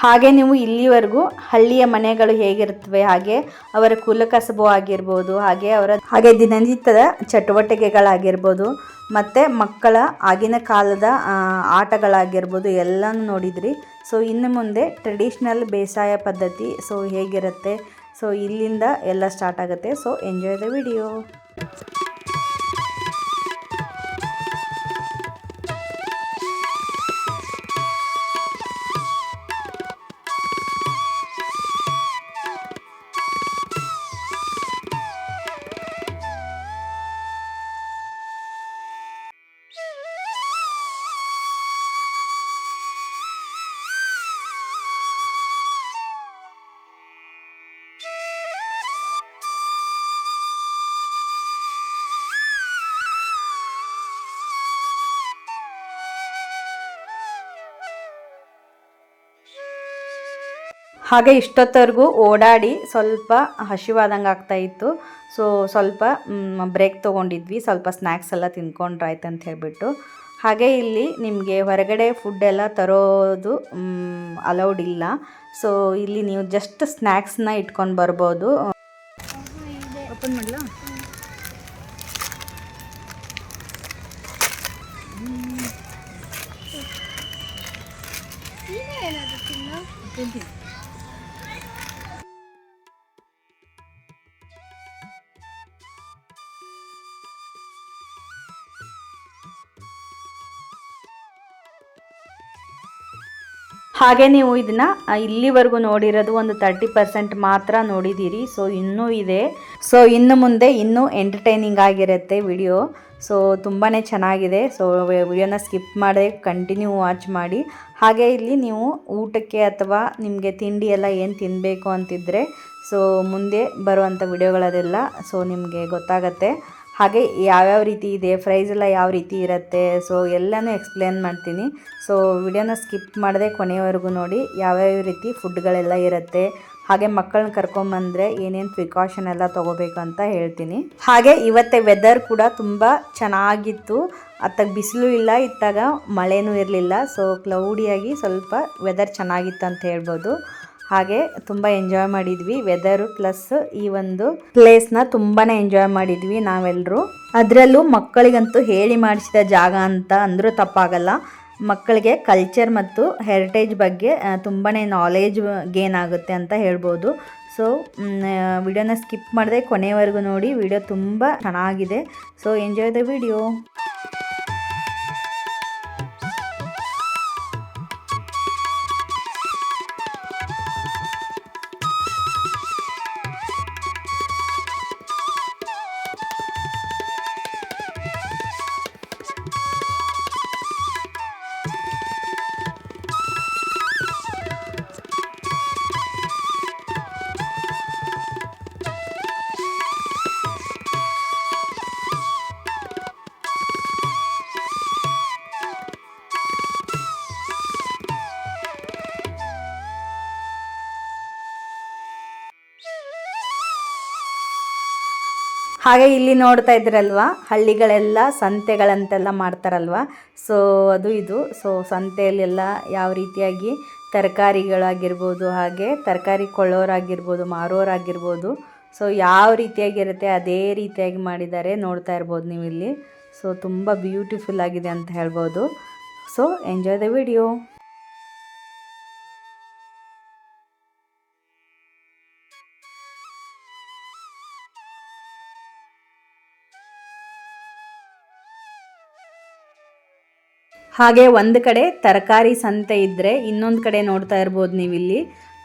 ಹಾಗೆ ನೀವು ಇಲ್ಲಿವರೆಗೂ ಹಳ್ಳಿಯ ಮನೆಗಳು ಹೇಗಿರ್ತವೆ, ಹಾಗೆ ಅವರ ಕುಲಕಸಬು ಆಗಿರ್ಬೋದು, ಹಾಗೆ ದಿನನಿತ್ಯದ ಚಟುವಟಿಕೆಗಳಾಗಿರ್ಬೋದು, ಮತ್ತು ಮಕ್ಕಳ ಆಗಿನ ಕಾಲದ ಆಟಗಳಾಗಿರ್ಬೋದು ಎಲ್ಲನೂ ನೋಡಿದ್ರಿ. ಸೊ ಇನ್ನು ಮುಂದೆ ಟ್ರೆಡಿಷ್ನಲ್ ಬೇಸಾಯ ಪದ್ಧತಿ ಸೊ ಹೇಗಿರುತ್ತೆ, ಸೊ ಇಲ್ಲಿಂದ ಎಲ್ಲ ಸ್ಟಾರ್ಟ್ ಆಗುತ್ತೆ. So enjoy the video. ಹಾಗೆ ಇಷ್ಟೊತ್ತವರೆಗೂ ಓಡಾಡಿ ಸ್ವಲ್ಪ ಹಸಿವಾದಂಗೆ ಆಗ್ತಾಯಿತ್ತು. ಸೊ ಸ್ವಲ್ಪ ಬ್ರೇಕ್ ತೊಗೊಂಡಿದ್ವಿ, ಸ್ವಲ್ಪ ಸ್ನ್ಯಾಕ್ಸ್ ಎಲ್ಲ ತಿಂದ್ಕೊಂಡ್ರಾಯ್ತು ಅಂತ ಹೇಳಿಬಿಟ್ಟು. ಹಾಗೆ ಇಲ್ಲಿ ನಿಮಗೆ ಹೊರಗಡೆ ಫುಡ್ ಎಲ್ಲ ತರೋದು ಅಲೌಡ್ ಇಲ್ಲ. ಸೊ ಇಲ್ಲಿ ನೀವು ಜಸ್ಟ್ ಸ್ನ್ಯಾಕ್ಸ್ನ ಇಟ್ಕೊಂಡು ಬರ್ಬೋದು. ಓಪನ್ ಮಾಡಲಾ? ಹಾಗೆ ನೀವು ಇದನ್ನು ಇಲ್ಲಿವರೆಗೂ ನೋಡಿರೋದು ಒಂದು 30% ಮಾತ್ರ ನೋಡಿದ್ದೀರಿ. ಸೊ ಇನ್ನೂ ಇದೆ. ಸೊ ಇನ್ನು ಮುಂದೆ ಇನ್ನೂ ಎಂಟರ್ಟೈನಿಂಗ್ ಆಗಿರುತ್ತೆ ವಿಡಿಯೋ. ಸೊ ತುಂಬಾ ಚೆನ್ನಾಗಿದೆ. ಸೊ ವಿಡಿಯೋನ ಸ್ಕಿಪ್ ಮಾಡದೆ ಕಂಟಿನ್ಯೂ ವಾಚ್ ಮಾಡಿ. ಹಾಗೆ ಇಲ್ಲಿ ನೀವು ಊಟಕ್ಕೆ ಅಥವಾ ನಿಮಗೆ ತಿಂಡಿ ಎಲ್ಲ ಏನು ತಿನ್ನಬೇಕು ಅಂತಿದ್ದರೆ ಸೊ ಮುಂದೆ ಬರುವಂಥ ವಿಡಿಯೋಗಳದೆಲ್ಲ ಸೊ ನಿಮಗೆ ಗೊತ್ತಾಗತ್ತೆ. ಹಾಗೆ ಯಾವ್ಯಾವ ರೀತಿ ಇದೆ, ಪ್ರೈಸ್ ಎಲ್ಲ ಯಾವ ರೀತಿ ಇರುತ್ತೆ, ಸೊ ಎಲ್ಲನೂ ಎಕ್ಸ್ಪ್ಲೇನ್ ಮಾಡ್ತೀನಿ. ಸೊ ವಿಡಿಯೋನ ಸ್ಕಿಪ್ ಮಾಡದೆ ಕೊನೆಯವರೆಗೂ ನೋಡಿ. ಯಾವ್ಯಾವ ರೀತಿ ಫುಡ್ಗಳೆಲ್ಲ ಇರುತ್ತೆ, ಹಾಗೆ ಮಕ್ಕಳನ್ನ ಕರ್ಕೊಂಬಂದರೆ ಏನೇನು ಪ್ರಿಕಾಷನ್ ಎಲ್ಲ ತೊಗೋಬೇಕು ಅಂತ ಹೇಳ್ತೀನಿ. ಹಾಗೆ ಇವತ್ತೇ ವೆದರ್ ಕೂಡ ತುಂಬ ಚೆನ್ನಾಗಿತ್ತು. ಅತ್ತಾಗ ಬಿಸಿಲು ಇಲ್ಲ, ಇತ್ತಾಗ ಮಳೆನೂ ಇರಲಿಲ್ಲ. ಸೊ ಕ್ಲೌಡಿಯಾಗಿ ಸ್ವಲ್ಪ ವೆದರ್ ಚೆನ್ನಾಗಿತ್ತು ಅಂತ ಹೇಳ್ಬೋದು. ಹಾಗೆ ತುಂಬ ಎಂಜಾಯ್ ಮಾಡಿದ್ವಿ. ವೆದರು ಪ್ಲಸ್ ಈ ಒಂದು ಪ್ಲೇಸ್ನ ತುಂಬಾ ಎಂಜಾಯ್ ಮಾಡಿದ್ವಿ ನಾವೆಲ್ಲರೂ. ಅದರಲ್ಲೂ ಮಕ್ಕಳಿಗಂತೂ ಹೇಳಿ ಮಾಡಿಸಿದ ಜಾಗ ಅಂತ ಅಂದರೂ ತಪ್ಪಾಗಲ್ಲ. ಮಕ್ಕಳಿಗೆ ಕಲ್ಚರ್ ಮತ್ತು ಹೆರಿಟೇಜ್ ಬಗ್ಗೆ ತುಂಬಾ ನಾಲೆಜ್ ಗೇನ್ ಆಗುತ್ತೆ ಅಂತ ಹೇಳ್ಬೋದು. ಸೊ ವಿಡಿಯೋನ ಸ್ಕಿಪ್ ಮಾಡದೆ ಕೊನೆವರೆಗೂ ನೋಡಿ. ವಿಡಿಯೋ ತುಂಬ ಚೆನ್ನಾಗಿದೆ. So enjoy the video. ಹಾಗೆ ಇಲ್ಲಿ ನೋಡ್ತಾ ಇದ್ರಲ್ವ, ಹಳ್ಳಿಗಳೆಲ್ಲ ಸಂತೆಗಳಂತೆಲ್ಲ ಮಾಡ್ತಾರಲ್ವ. ಸೊ ಅದು ಇದು. ಸೊ ಸಂತೆಯಲ್ಲೆಲ್ಲ ಯಾವ ರೀತಿಯಾಗಿ ತರಕಾರಿಗಳಾಗಿರ್ಬೋದು, ಹಾಗೆ ತರಕಾರಿ ಕೊಳ್ಳೋರಾಗಿರ್ಬೋದು, ಮಾರೋರಾಗಿರ್ಬೋದು, ಸೊ ಯಾವ ರೀತಿಯಾಗಿರುತ್ತೆ ಅದೇ ರೀತಿಯಾಗಿ ಮಾಡಿದ್ದಾರೆ. ನೋಡ್ತಾ ಇರ್ಬೋದು ನೀವು ಇಲ್ಲಿ. ಸೊ ತುಂಬ ಬ್ಯೂಟಿಫುಲ್ ಆಗಿದೆ ಅಂತ ಹೇಳ್ಬೋದು. So enjoy the video. ಹಾಗೆ ಒಂದು ಕಡೆ ತರಕಾರಿ ಸಂತೆ ಇದ್ದರೆ ಇನ್ನೊಂದು ಕಡೆ ನೋಡ್ತಾ ಇರ್ಬೋದು ನೀವಿಲ್ಲಿ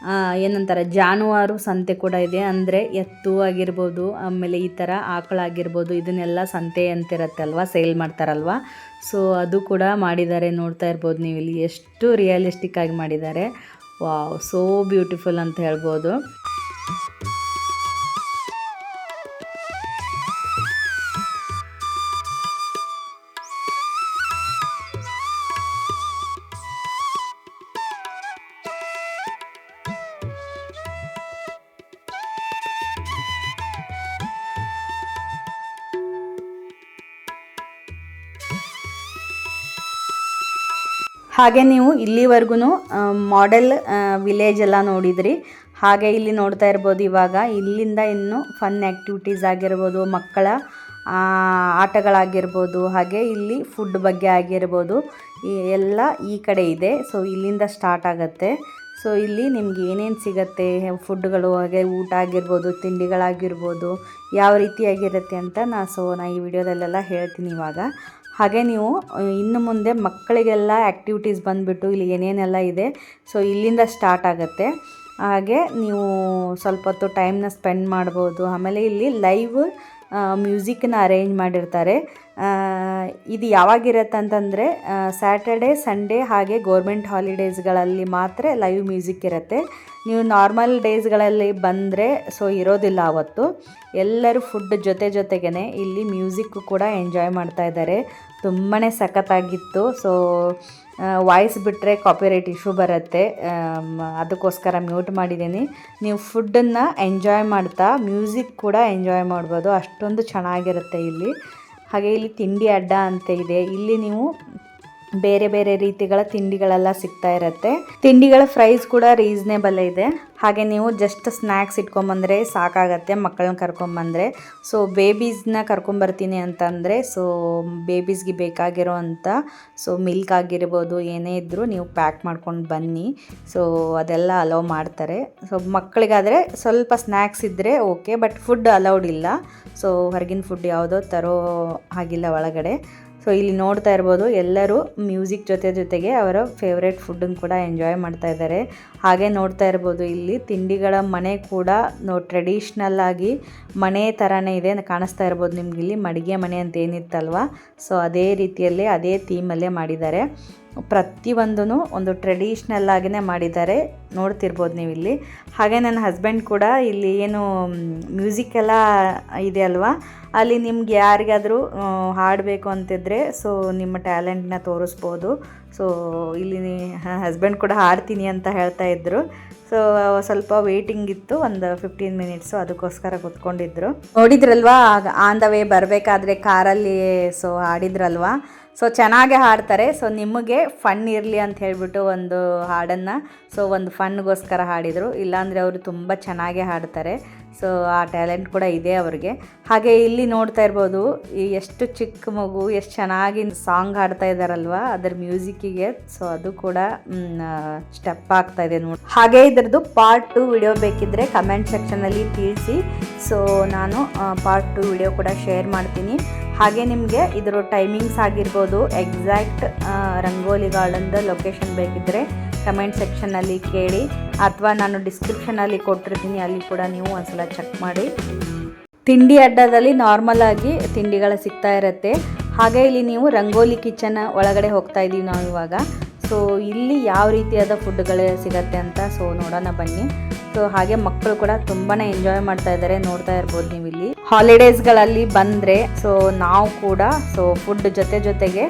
ಏನಂತಾರೆ ಜಾನುವಾರು ಸಂತೆ ಕೂಡ ಇದೆ. ಅಂದರೆ ಎತ್ತು ಆಗಿರ್ಬೋದು, ಆಮೇಲೆ ಈ ಥರ ಆಕಳಾಗಿರ್ಬೋದು, ಇದನ್ನೆಲ್ಲ ಸಂತೆ ಅಂತಿರತ್ತಲ್ವ, ಸೇಲ್ ಮಾಡ್ತಾರಲ್ವ. ಸೊ ಅದು ಕೂಡ ಮಾಡಿದ್ದಾರೆ. ನೋಡ್ತಾ ಇರ್ಬೋದು ನೀವು ಇಲ್ಲಿ ಎಷ್ಟು ರಿಯಲಿಸ್ಟಿಕ್ ಆಗಿ ಮಾಡಿದ್ದಾರೆ. ವಾವ್, ಸೋ ಬ್ಯೂಟಿಫುಲ್ ಅಂತ ಹೇಳ್ಬೋದು. ಹಾಗೆ ನೀವು ಇಲ್ಲಿವರೆಗೂ ಮಾಡೆಲ್ ವಿಲೇಜ್ ಎಲ್ಲ ನೋಡಿದ್ರಿ. ಹಾಗೆ ಇಲ್ಲಿ ನೋಡ್ತಾ ಇರ್ಬೋದು ಇವಾಗ ಇಲ್ಲಿಂದ ಇನ್ನು ಫನ್ ಆ್ಯಕ್ಟಿವಿಟೀಸ್ ಆಗಿರ್ಬೋದು, ಮಕ್ಕಳ ಆಟಗಳಾಗಿರ್ಬೋದು, ಹಾಗೆ ಇಲ್ಲಿ ಫುಡ್ ಬಗ್ಗೆ ಆಗಿರ್ಬೋದು ಎಲ್ಲ ಈ ಕಡೆ ಇದೆ. ಸೊ ಇಲ್ಲಿಂದ ಸ್ಟಾರ್ಟ್ ಆಗುತ್ತೆ. ಸೊ ಇಲ್ಲಿ ನಿಮ್ಗೆ ಏನೇನು ಸಿಗುತ್ತೆ ಫುಡ್ಗಳು, ಹಾಗೆ ಊಟ ಆಗಿರ್ಬೋದು, ತಿಂಡಿಗಳಾಗಿರ್ಬೋದು, ಯಾವ ರೀತಿಯಾಗಿರುತ್ತೆ ಅಂತ ನಾ ಈ ವಿಡಿಯೋದಲ್ಲೆಲ್ಲ ಹೇಳ್ತೀನಿ ಇವಾಗ. ಹಾಗೆ ನೀವು ಇನ್ನು ಮುಂದೆ ಮಕ್ಕಳಿಗೆಲ್ಲ ಆ್ಯಕ್ಟಿವಿಟೀಸ್ ಬಂದುಬಿಟ್ಟು ಇಲ್ಲಿ ಏನೇನೆಲ್ಲ ಇದೆ ಸೊ ಇಲ್ಲಿಂದ ಸ್ಟಾರ್ಟ್ ಆಗುತ್ತೆ. ಹಾಗೆ ನೀವು ಸ್ವಲ್ಪ ಹೊತ್ತು ಟೈಮ್ನ ಸ್ಪೆಂಡ್ ಮಾಡ್ಬೋದು. ಆಮೇಲೆ ಇಲ್ಲಿ ಲೈವ್ ಮ್ಯೂಸಿಕ್ನ ಅರೇಂಜ್ ಮಾಡಿರ್ತಾರೆ. ಇದು ಯಾವಾಗಿರುತ್ತೆ ಅಂತಂದರೆ ಸ್ಯಾಟರ್ಡೆ, ಸಂಡೇ ಹಾಗೆ ಗೌರ್ಮೆಂಟ್ ಹಾಲಿಡೇಸ್ಗಳಲ್ಲಿ ಮಾತ್ರ ಲೈವ್ ಮ್ಯೂಸಿಕ್ ಇರುತ್ತೆ. ನೀವು ನಾರ್ಮಲ್ ಡೇಸ್ಗಳಲ್ಲಿ ಬಂದರೆ ಸೊ ಇರೋದಿಲ್ಲ ಅವತ್ತು. ಎಲ್ಲರೂ ಫುಡ್ ಜೊತೆಗೇ ಇಲ್ಲಿ ಮ್ಯೂಸಿಕ್ಕು ಕೂಡ ಎಂಜಾಯ್ ಮಾಡ್ತಾಯಿದ್ದಾರೆ. ತುಂಬಾ ಸಖತ್ತಾಗಿತ್ತು. ಸೊ ವಾಯ್ಸ್ ಬಿಟ್ಟರೆ ಕಾಪಿರೈಟ್ ಇಶ್ಯೂ ಬರುತ್ತೆ, ಅದಕ್ಕೋಸ್ಕರ ಮ್ಯೂಟ್ ಮಾಡಿದ್ದೀನಿ. ನೀವು ಫುಡ್ಡನ್ನು ಎಂಜಾಯ್ ಮಾಡ್ತಾ ಮ್ಯೂಸಿಕ್ ಕೂಡ ಎಂಜಾಯ್ ಮಾಡ್ಬೋದು, ಅಷ್ಟೊಂದು ಚೆನ್ನಾಗಿರುತ್ತೆ ಇಲ್ಲಿ. ಹಾಗೆ ಇಲ್ಲಿ ತಿಂಡಿ ಅಡ್ಡ ಅಂತ ಇದೆ. ಇಲ್ಲಿ ನೀವು ಬೇರೆ ಬೇರೆ ರೀತಿಗಳ ತಿಂಡಿಗಳೆಲ್ಲ ಸಿಗ್ತಾ ಇರುತ್ತೆ. ತಿಂಡಿಗಳ ಪ್ರೈಸ್ ಕೂಡ ರೀಸನೇಬಲ್ ಇದೆ. ಹಾಗೆ ನೀವು ಜಸ್ಟ್ ಸ್ನ್ಯಾಕ್ಸ್ ಇಟ್ಕೊಂಬಂದರೆ ಸಾಕಾಗತ್ತೆ ಮಕ್ಕಳನ್ನ ಕರ್ಕೊಂಬಂದರೆ. ಸೊ ಬೇಬೀಸ್ನ ಕರ್ಕೊಂಬರ್ತೀನಿ ಅಂತಂದರೆ ಸೊ ಬೇಬೀಸ್ಗೆ ಬೇಕಾಗಿರೋ ಅಂಥ ಸೊ ಮಿಲ್ಕ್ ಆಗಿರ್ಬೋದು ಏನೇ ಇದ್ದರೂ ನೀವು ಪ್ಯಾಕ್ ಮಾಡ್ಕೊಂಡು ಬನ್ನಿ. ಸೊ ಅದೆಲ್ಲ ಅಲೌ ಮಾಡ್ತಾರೆ. ಸೊ ಮಕ್ಕಳಿಗಾದರೆ ಸ್ವಲ್ಪ ಸ್ನ್ಯಾಕ್ಸ್ ಇದ್ದರೆ ಓಕೆ, ಬಟ್ ಫುಡ್ ಅಲೌಡ್ ಇಲ್ಲ. ಸೊ ಹೊರಗಿನ ಫುಡ್ ಯಾವುದೋ ತರೋ ಹಾಗಿಲ್ಲ ಒಳಗಡೆ. ಸೊ ಇಲ್ಲಿ ನೋಡ್ತಾ ಇರ್ಬೋದು ಎಲ್ಲರೂ ಮ್ಯೂಸಿಕ್ ಜೊತೆಗೆ ಅವರ ಫೇವ್ರೇಟ್ ಫುಡ್ಡನ್ನು ಕೂಡ ಎಂಜಾಯ್ ಮಾಡ್ತಾ ಇದ್ದಾರೆ. ಹಾಗೆ ನೋಡ್ತಾ ಇರ್ಬೋದು ಇಲ್ಲಿ ತಿಂಡಿಗಳ ಮನೆ ಕೂಡ ಟ್ರೆಡಿಷ್ನಲ್ ಆಗಿ ಮನೆ ಥರನೇ ಇದೆ, ಕಾಣಿಸ್ತಾ ಇರ್ಬೋದು ನಿಮ್ಗೆ ಇಲ್ಲಿ ಮಡಿಗೆ ಮನೆ ಅಂತ ಏನಿತ್ತಲ್ವ, ಸೊ ಅದೇ ರೀತಿಯಲ್ಲೇ ಅದೇ ಥೀಮಲ್ಲೇ ಮಾಡಿದ್ದಾರೆ. ಪ್ರತಿಯೊಂದೂ ಒಂದು ಟ್ರೆಡಿಷ್ನಲ್ ಆಗಿನೇ ಮಾಡಿದ್ದಾರೆ, ನೋಡ್ತಿರ್ಬೋದು ನೀವು ಇಲ್ಲಿ. ಹಾಗೆ ನನ್ನ ಹಸ್ಬೆಂಡ್ ಕೂಡ ಇಲ್ಲಿ ಏನು ಮ್ಯೂಸಿಕ್ ಎಲ್ಲ ಇದೆ ಅಲ್ವಾ, ಅಲ್ಲಿ ನಿಮ್ಗೆ ಯಾರಿಗಾದರೂ ಹಾಡಬೇಕು ಅಂತಿದ್ರೆ ಸೊ ನಿಮ್ಮ ಟ್ಯಾಲೆಂಟ್ನ ತೋರಿಸ್ಬೋದು. ಸೊ ಇಲ್ಲಿ ಹಸ್ಬೆಂಡ್ ಕೂಡ ಹಾಡ್ತೀನಿ ಅಂತ ಹೇಳ್ತಾ ಇದ್ದರು. ಸೊ ಸ್ವಲ್ಪ ವೇಟಿಂಗ್ ಇತ್ತು, ಒಂದು 15 ಮಿನಿಟ್ಸು, ಅದಕ್ಕೋಸ್ಕರ ಕೂತ್ಕೊಂಡಿದ್ರು. ನೋಡಿದ್ರಲ್ವಾ ಆನ್ ದ ವೇ ಬರಬೇಕಾದ್ರೆ ಕಾರಲ್ಲಿ ಸೊ ಹಾಡಿದ್ರಲ್ವಾ. ಸೊ ಚೆನ್ನಾಗೇ ಹಾಡ್ತಾರೆ. ಸೊ ನಿಮಗೆ ಫನ್ ಇರಲಿ ಅಂತ ಹೇಳಿಬಿಟ್ಟು ಒಂದು ಹಾಡನ್ನು ಸೊ ಒಂದು ಫನ್ಗೋಸ್ಕರ ಹಾಡಿದರು. ಇಲ್ಲಾಂದರೆ ಅವರು ತುಂಬ ಚೆನ್ನಾಗೇ ಹಾಡ್ತಾರೆ. ಸೊ ಆ ಟ್ಯಾಲೆಂಟ್ ಕೂಡ ಇದೆ ಅವ್ರಿಗೆ. ಹಾಗೆ ಇಲ್ಲಿ ನೋಡ್ತಾ ಇರ್ಬೋದು ಎಷ್ಟು ಚಿಕ್ಕ ಮಗು ಎಷ್ಟು ಚೆನ್ನಾಗಿ ಸಾಂಗ್ ಹಾಡ್ತಾ ಇದ್ದಾರಲ್ವ ಅದರ ಮ್ಯೂಸಿಕ್ಕಿಗೆ. ಸೊ ಅದು ಕೂಡ ಸ್ಟೆಪ್ ಆಗ್ತಾ ಇದೆ ನೋಡಿ. ಹಾಗೆ ಇದರದ್ದು ಪಾರ್ಟ್ 2 ವಿಡಿಯೋ ಬೇಕಿದ್ದರೆ ಕಮೆಂಟ್ ಸೆಕ್ಷನಲ್ಲಿ ತಿಳಿಸಿ. ಸೊ ನಾನು ಪಾರ್ಟ್ 2 ವಿಡಿಯೋ ಕೂಡ ಶೇರ್ ಮಾಡ್ತೀನಿ. ಹಾಗೆ ನಿಮಗೆ ಇದರ ಟೈಮಿಂಗ್ಸ್ ಆಗಿರ್ಬೋದು, ಎಕ್ಸಾಕ್ಟ್ ರಂಗೋಲಿ ಗಾರ್ಡನ್ದ ಲೊಕೇಶನ್ ಬೇಕಿದ್ದರೆ ಕಮೆಂಟ್ ಸೆಕ್ಷನಲ್ಲಿ ಕೇಳಿ, ಅಥವಾ ನಾನು ಡಿಸ್ಕ್ರಿಪ್ಷನಲ್ಲಿ ಕೊಟ್ಟಿರ್ತೀನಿ, ಅಲ್ಲಿ ಕೂಡ ನೀವು ಒಂದ್ಸಲ ಚೆಕ್ ಮಾಡಿ. ತಿಂಡಿ ಅಡ್ಡದಲ್ಲಿ ನಾರ್ಮಲ್ ಆಗಿ ತಿಂಡಿಗಳು ಸಿಗ್ತಾ ಇರುತ್ತೆ. ಹಾಗೆ ಇಲ್ಲಿ ನೀವು ರಂಗೋಲಿ ಕಿಚನ್ ಒಳಗಡೆ ಹೋಗ್ತಾ ಇದ್ದೀವಿ ನಾವು ಇವಾಗ. ಸೊ ಇಲ್ಲಿ ಯಾವ ರೀತಿಯಾದ ಫುಡ್ಗಳು ಸಿಗತ್ತೆ ಅಂತ ಸೊ ನೋಡೋಣ ಬನ್ನಿ. ಸೊ ಹಾಗೆ ಮಕ್ಕಳು ಕೂಡ ತುಂಬಾ ಎಂಜಾಯ್ ಮಾಡ್ತಾ ಇದ್ದಾರೆ, ನೋಡ್ತಾ ಇರ್ಬೋದು ನೀವು ಇಲ್ಲಿ. ಹಾಲಿಡೇಸ್ಗಳಲ್ಲಿ ಬಂದರೆ ಸೊ ನಾವು ಕೂಡ ಸೊ ಫುಡ್ ಜೊತೆಗೆ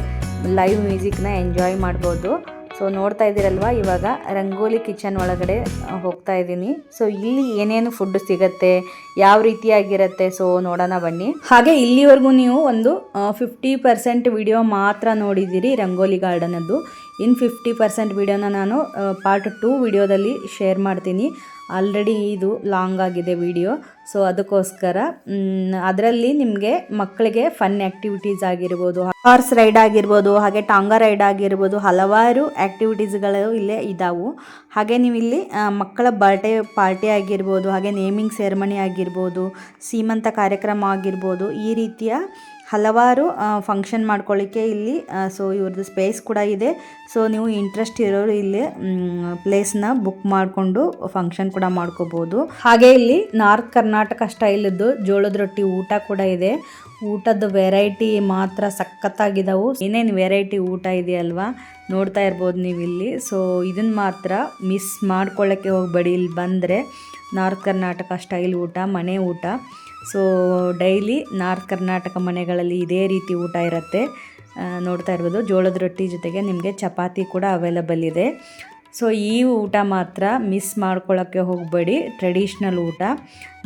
ಲೈವ್ ಮ್ಯೂಸಿಕ್ನ ಎಂಜಾಯ್ ಮಾಡ್ಬೋದು. ಸೊ ನೋಡ್ತಾ ಇದ್ದೀರಲ್ವ ಇವಾಗ ರಂಗೋಲಿ ಕಿಚನ್ ಒಳಗಡೆ ಹೋಗ್ತಾ ಇದ್ದೀನಿ. ಸೊ ಇಲ್ಲಿ ಏನೇನು ಫುಡ್ ಸಿಗುತ್ತೆ, ಯಾವ ರೀತಿಯಾಗಿರುತ್ತೆ ಸೊ ನೋಡೋಣ ಬನ್ನಿ. ಹಾಗೆ ಇಲ್ಲಿವರೆಗೂ ನೀವು ಒಂದು 50% ವಿಡಿಯೋ ಮಾತ್ರ ನೋಡಿದ್ದೀರಿ ರಂಗೋಲಿ ಗಾರ್ಡನದ್ದು. ಇನ್ನು 50% ವಿಡಿಯೋನ ನಾನು ಪಾರ್ಟ್ 2 ವಿಡಿಯೋದಲ್ಲಿ ಶೇರ್ ಮಾಡ್ತೀನಿ. ಆಲ್ರೆಡಿ ಇದು ಲಾಂಗ್ ಆಗಿದೆ ವಿಡಿಯೋ. ಸೊ ಅದಕ್ಕೋಸ್ಕರ ಅದರಲ್ಲಿ ನಿಮಗೆ ಮಕ್ಕಳಿಗೆ ಫನ್ ಆ್ಯಕ್ಟಿವಿಟೀಸ್ ಆಗಿರ್ಬೋದು, ಹಾರ್ಸ್ ರೈಡ್ ಆಗಿರ್ಬೋದು, ಹಾಗೆ ಟಾಂಗಾ ರೈಡ್ ಆಗಿರ್ಬೋದು, ಹಲವಾರು ಆ್ಯಕ್ಟಿವಿಟೀಸ್ಗಳು ಇಲ್ಲೇ ಇದ್ದಾವೆ. ಹಾಗೆ ನೀವು ಇಲ್ಲಿ ಮಕ್ಕಳ ಬರ್ಡೇ ಪಾರ್ಟಿ ಆಗಿರ್ಬೋದು, ಹಾಗೆ ನೇಮಿಂಗ್ ಸೆರೆಮನಿ ಆಗಿರ್ಬೋದು, ಸೀಮಂತ ಕಾರ್ಯಕ್ರಮ ಆಗಿರ್ಬೋದು, ಈ ರೀತಿಯ ಹಲವಾರು ಫಂಕ್ಷನ್ ಮಾಡ್ಕೊಳ್ಳಿಕ್ಕೆ ಇಲ್ಲಿ ಸೊ ಇವ್ರದ್ದು ಸ್ಪೇಸ್ ಕೂಡ ಇದೆ. ಸೊ ನೀವು ಇಂಟ್ರೆಸ್ಟ್ ಇರೋರು ಇಲ್ಲಿ ಪ್ಲೇಸ್ನ ಬುಕ್ ಮಾಡಿಕೊಂಡು ಫಂಕ್ಷನ್ ಕೂಡ ಮಾಡ್ಕೋಬೋದು. ಹಾಗೆ ಇಲ್ಲಿ ನಾರ್ತ್ ಕರ್ನಾಟಕ ಸ್ಟೈಲದ್ದು ಜೋಳದ ರೊಟ್ಟಿ ಊಟ ಕೂಡ ಇದೆ. ಊಟದ ವೆರೈಟಿ ಮಾತ್ರ ಸಖತ್ತಾಗಿದ್ದಾವೆ. ಏನೇನು ವೆರೈಟಿ ಊಟ ಇದೆಯಲ್ವಾ ನೋಡ್ತಾ ಇರ್ಬೋದು ನೀವು ಇಲ್ಲಿ. ಸೊ ಇದನ್ನು ಮಾತ್ರ ಮಿಸ್ ಮಾಡ್ಕೊಳ್ಳೋಕ್ಕೆ ಹೋಗಬೇಡಿ. ಇಲ್ಲಿ ಬಂದರೆ ನಾರ್ತ್ ಕರ್ನಾಟಕ ಸ್ಟೈಲ್ ಊಟ, ಮನೆ ಊಟ. ಸೊ ಡೈಲಿ ನಾರ್ತ್ ಕರ್ನಾಟಕ ಮನೆಗಳಲ್ಲಿ ಇದೇ ರೀತಿ ಊಟ ಇರುತ್ತೆ. ನೋಡ್ತಾ ಇರ್ಬೋದು ಜೋಳದ ರೊಟ್ಟಿ ಜೊತೆಗೆ ನಿಮಗೆ ಚಪಾತಿ ಕೂಡ ಅವೈಲಬಲ್ ಇದೆ. ಸೊ ಈ ಊಟ ಮಾತ್ರ ಮಿಸ್ ಮಾಡ್ಕೊಳ್ಳೋಕ್ಕೆ ಹೋಗಬೇಡಿ. ಟ್ರೆಡಿಷ್ನಲ್ ಊಟ,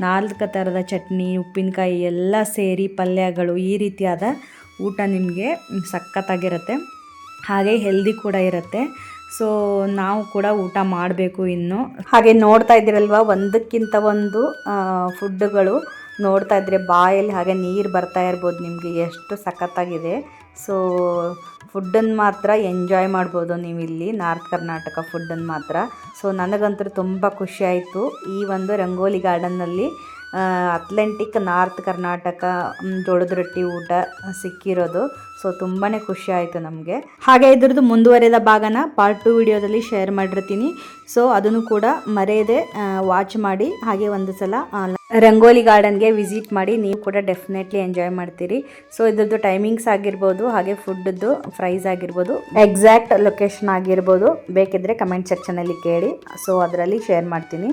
4 ಥರದ ಚಟ್ನಿ, ಉಪ್ಪಿನಕಾಯಿ ಎಲ್ಲ ಸೇರಿ ಪಲ್ಯಗಳು, ಈ ರೀತಿಯಾದ ಊಟ ನಿಮಗೆ ಸಖತ್ತಾಗಿರುತ್ತೆ. ಹಾಗೆ ಹೆಲ್ದಿ ಕೂಡ ಇರುತ್ತೆ. ಸೊ ನಾವು ಕೂಡ ಊಟ ಮಾಡಬೇಕು ಇನ್ನು. ಹಾಗೆ ನೋಡ್ತಾ ಇದ್ದೀರಲ್ವ, ಒಂದಕ್ಕಿಂತ ಒಂದು ಫುಡ್ಡುಗಳು ನೋಡ್ತಾ ಇದ್ರೆ ಬಾಯಲ್ಲಿ ಹಾಗೆ ನೀರು ಬರ್ತಾ ಇರ್ಬೋದು ನಿಮಗೆ, ಎಷ್ಟು ಸಖತ್ತಾಗಿದೆ. ಸೊ ಫುಡ್ಡನ್ನು ಮಾತ್ರ ಎಂಜಾಯ್ ಮಾಡ್ಬೋದು ನೀವು ಇಲ್ಲಿ, ನಾರ್ತ್ ಕರ್ನಾಟಕ ಫುಡ್ಡನ್ನು ಮಾತ್ರ. ಸೊ ನನಗಂತೂ ತುಂಬ ಖುಷಿ ಆಯಿತು ಈ ಒಂದು ರಂಗೋಲಿ ಗಾರ್ಡನ್ನಲ್ಲಿ ಅತ್ಲೆಂಟಿಕ್ ನಾರ್ತ್ ಕರ್ನಾಟಕ ಜೋಳದ ರೊಟ್ಟಿ ಊಟ ಸಿಕ್ಕಿರೋದು. ಸೊ ತುಂಬಾ ಖುಷಿ ಆಯಿತು ನಮಗೆ. ಹಾಗೆ ಇದ್ರದ್ದು ಮುಂದುವರೆದ ಭಾಗನ ಪಾರ್ಟ್ 2 ವಿಡಿಯೋದಲ್ಲಿ ಶೇರ್ ಮಾಡಿರ್ತೀನಿ. ಸೊ ಅದನ್ನು ಕೂಡ ಮರೆಯದೆ ವಾಚ್ ಮಾಡಿ. ಹಾಗೆ ಒಂದು ಸಲ ರಂಗೋಲಿ ಗಾರ್ಡನ್ಗೆ ವಿಸಿಟ್ ಮಾಡಿ, ನೀವು ಕೂಡ ಡೆಫಿನೆಟ್ಲಿ ಎಂಜಾಯ್ ಮಾಡ್ತೀರಿ. ಸೊ ಇದ್ರದ್ದು ಟೈಮಿಂಗ್ಸ್ ಆಗಿರ್ಬೋದು, ಹಾಗೆ ಫುಡ್ದು ಪ್ರೈಸ್ ಆಗಿರ್ಬೋದು, ಎಕ್ಸಾಕ್ಟ್ ಲೊಕೇಶನ್ ಆಗಿರ್ಬೋದು, ಬೇಕಿದ್ದರೆ ಕಮೆಂಟ್ ಸೆಕ್ಷನಲ್ಲಿ ಕೇಳಿ. ಸೊ ಅದರಲ್ಲಿ ಶೇರ್ ಮಾಡ್ತೀನಿ.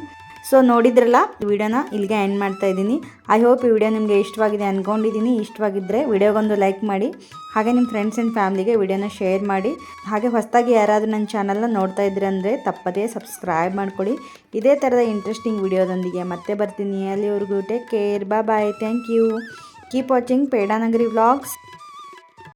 ಸೊ ನೋಡಿದ್ರಲ್ಲ, ಈ ವಿಡಿಯೋನ ಇಲ್ಲಿಗೆ ಎಂಡ್ ಮಾಡ್ತಾ ಇದ್ದೀನಿ. ಐ ಹೋಪ್ ಈ ವಿಡಿಯೋ ನಿಮಗೆ ಇಷ್ಟವಾಗಿದೆ ಅಂದ್ಕೊಂಡಿದ್ದೀನಿ. ಇಷ್ಟವಾಗಿದ್ದರೆ ವಿಡಿಯೋಗೊಂದು ಲೈಕ್ ಮಾಡಿ, ಹಾಗೆ ನಿಮ್ಮ ಫ್ರೆಂಡ್ಸ್ ಆ್ಯಂಡ್ ಫ್ಯಾಮ್ಲಿಗೆ ವಿಡಿಯೋನ ಶೇರ್ ಮಾಡಿ. ಹಾಗೆ ಹೊಸದಾಗಿ ಯಾರಾದರೂ ನನ್ನ ಚಾನಲ್ನ ನೋಡ್ತಾ ಇದ್ರೆ ಅಂದರೆ ತಪ್ಪದೇ ಸಬ್ಸ್ಕ್ರೈಬ್ ಮಾಡ್ಕೊಳ್ಳಿ. ಇದೇ ಥರದ ಇಂಟ್ರೆಸ್ಟಿಂಗ್ ವಿಡಿಯೋದೊಂದಿಗೆ ಮತ್ತೆ ಬರ್ತೀನಿ. ಅಲ್ಲಿವರೆಗೂ take care, bye, thank you. Keep watching Pedanagari vlogs.